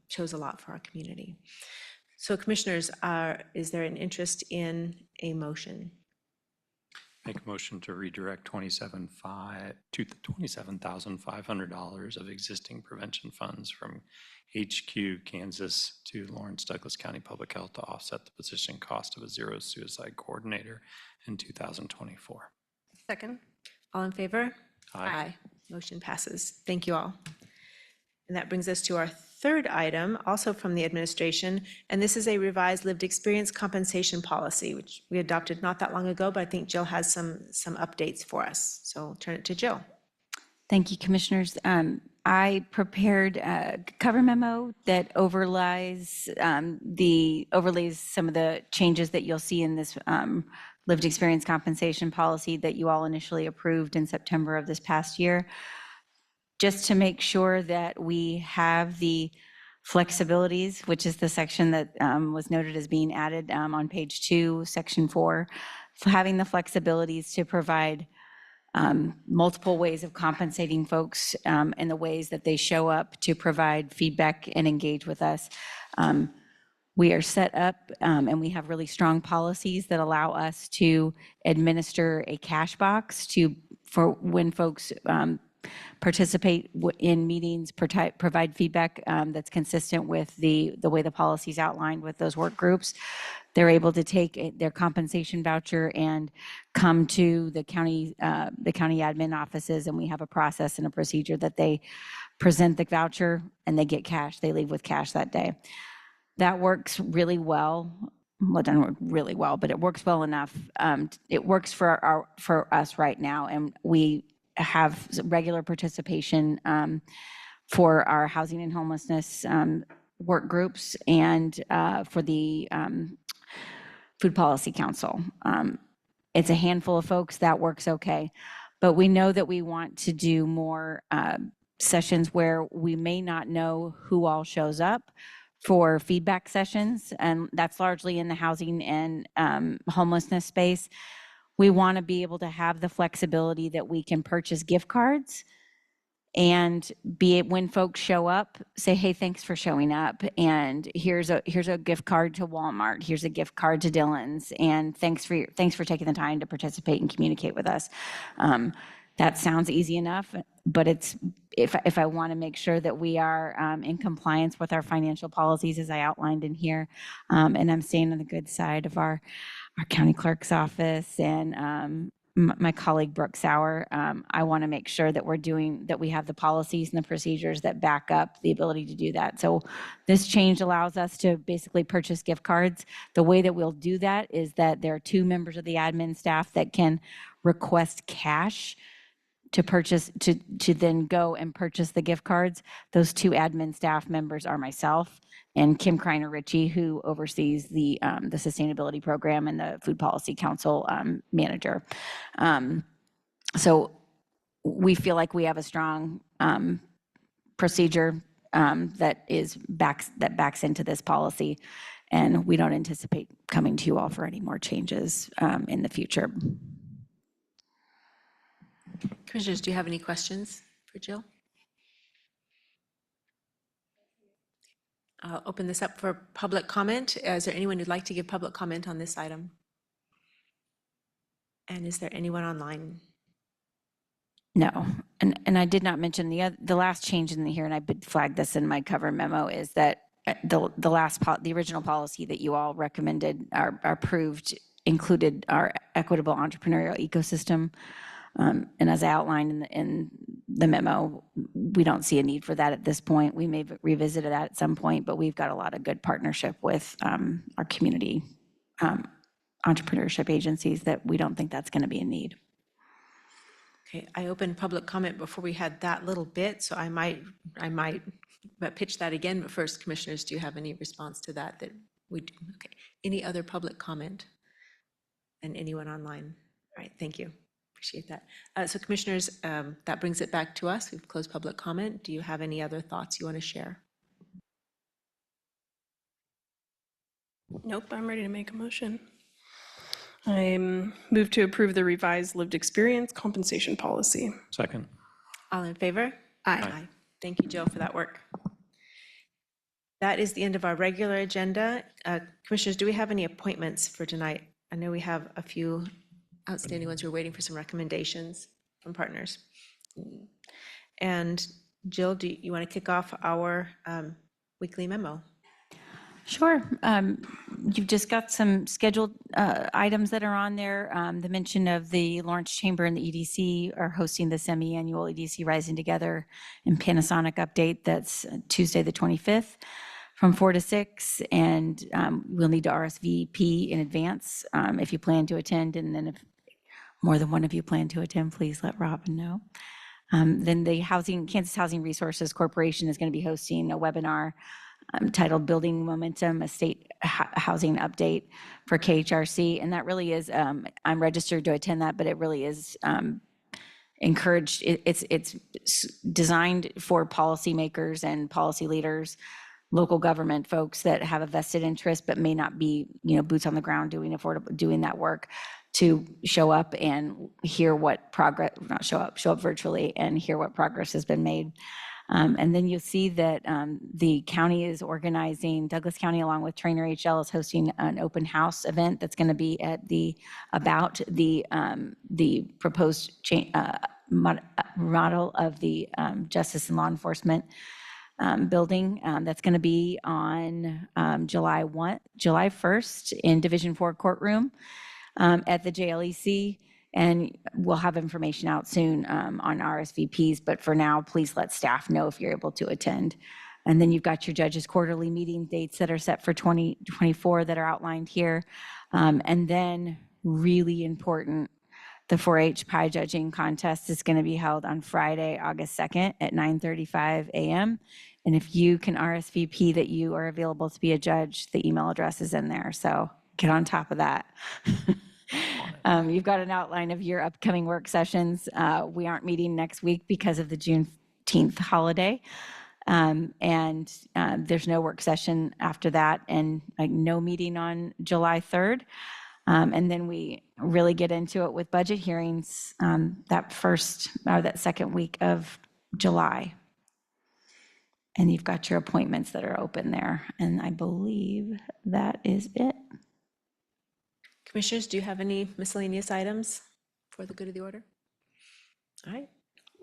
shows a lot for our community. So commissioners, is there an interest in a motion? Make a motion to redirect $27,500 of existing prevention funds from HQ Kansas to Lawrence Douglas County Public Health to offset the position cost of a zero suicide coordinator in 2024. Second. All in favor? Aye. Motion passes. Thank you all. And that brings us to our third item, also from the administration, and this is a revised lived experience compensation policy, which we adopted not that long ago, but I think Jill has some updates for us. So I'll turn it to Jill. Thank you, commissioners. I prepared a cover memo that overlays some of the changes that you'll see in this lived experience compensation policy that you all initially approved in September of this past year, just to make sure that we have the flexibilities, which is the section that was noted as being added on page 2, section 4, having the flexibilities to provide multiple ways of compensating folks in the ways that they show up to provide feedback and engage with us. We are set up and we have really strong policies that allow us to administer a cash box for when folks participate in meetings, provide feedback that's consistent with the way the policies outlined with those work groups. They're able to take their compensation voucher and come to the county admin offices, and we have a process and a procedure that they present the voucher and they get cash. They leave with cash that day. That works really well. Well, it doesn't work really well, but it works well enough. It works for us right now, and we have regular participation for our housing and homelessness work groups and for the Food Policy Council. It's a handful of folks that works okay, but we know that we want to do more sessions where we may not know who all shows up for feedback sessions, and that's largely in the housing and homelessness space. We want to be able to have the flexibility that we can purchase gift cards and when folks show up, say, hey, thanks for showing up. And here's a gift card to Walmart. Here's a gift card to Dillon's. And thanks for taking the time to participate and communicate with us. That sounds easy enough, but it's if I want to make sure that we are in compliance with our financial policies as I outlined in here, and I'm staying on the good side of our county clerk's office and my colleague Brooke Sauer, I want to make sure that we have the policies and the procedures that back up the ability to do that. So this change allows us to basically purchase gift cards. The way that we'll do that is that there are 2 members of the admin staff that can request cash to purchase, to then go and purchase the gift cards. Those 2 admin staff members are myself and Kim Kreiner Ritchie, who oversees the sustainability program and the Food Policy Council manager. So we feel like we have a strong procedure that backs into this policy, and we don't anticipate coming to you all for any more changes in the future. Commissioners, do you have any questions for Jill? I'll open this up for public comment. Is there anyone who'd like to give public comment on this item? And is there anyone online? No, and I did not mention the last change in here, and I flagged this in my cover memo, is that the original policy that you all recommended or approved included our equitable entrepreneurial ecosystem. And as I outlined in the memo. We don't see a need for that at this point. We may revisit that at some point, but we've got a lot of good partnership with our community entrepreneurship agencies that we don't think that's going to be a need. Okay, I opened public comment before we had that little bit, so I might pitch that again, but first, commissioners, do you have any response to that we do? Okay, any other public comment? And anyone online? All right, thank you. Appreciate that. So commissioners, that brings it back to us. We've closed public comment. Do you have any other thoughts you want to share? Nope, I'm ready to make a motion. I move to approve the revised lived experience compensation policy. Second. All in favor? Aye. Thank you, Jill, for that work. That is the end of our regular agenda. Commissioners, do we have any appointments for tonight? I know we have a few outstanding ones. We're waiting for some recommendations from partners. And Jill, do you want to kick off our weekly memo? Sure. You've just got some scheduled items that are on there. The mention of the Lawrence Chamber and the EDC are hosting the semi-annual EDC Rising Together and Panasonic update. That's Tuesday, the 25th from 4 to 6. And we'll need to RSVP in advance if you plan to attend. And then if more than one of you plan to attend, please let Robin know. Then the Kansas Housing Resources Corporation is going to be hosting a webinar titled Building Momentum, a State Housing Update for KHRC. And that really is, I'm registered to attend that, but it really is encouraged. It's designed for policymakers and policy leaders, local government folks that have a vested interest, but may not be, boots on the ground doing that work, to show up and hear what progress, show up virtually and hear what progress has been made. And then you'll see that the county is organizing, Douglas County along with Trainer HL is hosting an open house event that's going to be at about the proposed model of the Justice and Law Enforcement building. That's going to be on July 1st in Division 4 courtroom at the JLEC. And we'll have information out soon on RSVPs, but for now, please let staff know if you're able to attend. And then you've got your judges' quarterly meeting dates that are set for 2024 that are outlined here. And then really important, the 4-H pie judging contest is going to be held on Friday, August 2nd at 9:35 a.m. And if you can RSVP that you are available to be a judge, the email address is in there. So get on top of that. You've got an outline of your upcoming work sessions. We aren't meeting next week because of the Juneteenth holiday. And there's no work session after that, and no meeting on July 3rd. And then we really get into it with budget hearings that second week of July. And you've got your appointments that are open there. And I believe that is it. Commissioners, do you have any miscellaneous items for the good of the order? All right.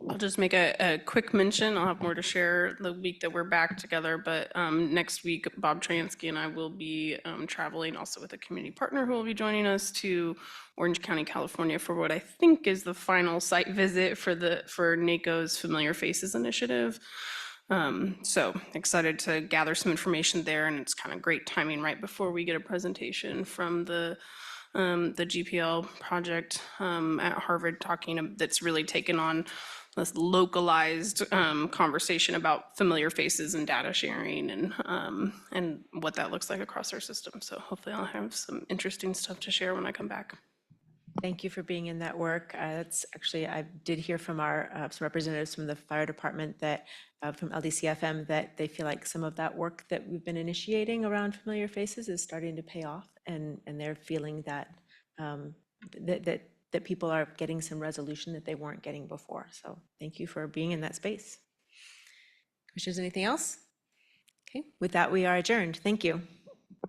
I'll just make a quick mention. I'll have more to share the week that we're back together, but next week, Bob Transky and I will be traveling also with a community partner who will be joining us to Orange County, California for what I think is the final site visit for NACO's Familiar Faces Initiative. So excited to gather some information there, and it's kind of great timing right before we get a presentation from the GPL project at Harvard that's really taken on this localized conversation about familiar faces and data sharing and what that looks like across our system. So hopefully I'll have some interesting stuff to share when I come back. Thank you for being in that work. That's actually, I did hear from some representatives from the fire department from LDCFM that they feel like some of that work that we've been initiating around familiar faces is starting to pay off, and they're feeling that that people are getting some resolution that they weren't getting before. So thank you for being in that space. Commissioners, anything else? Okay, with that, we are adjourned. Thank you.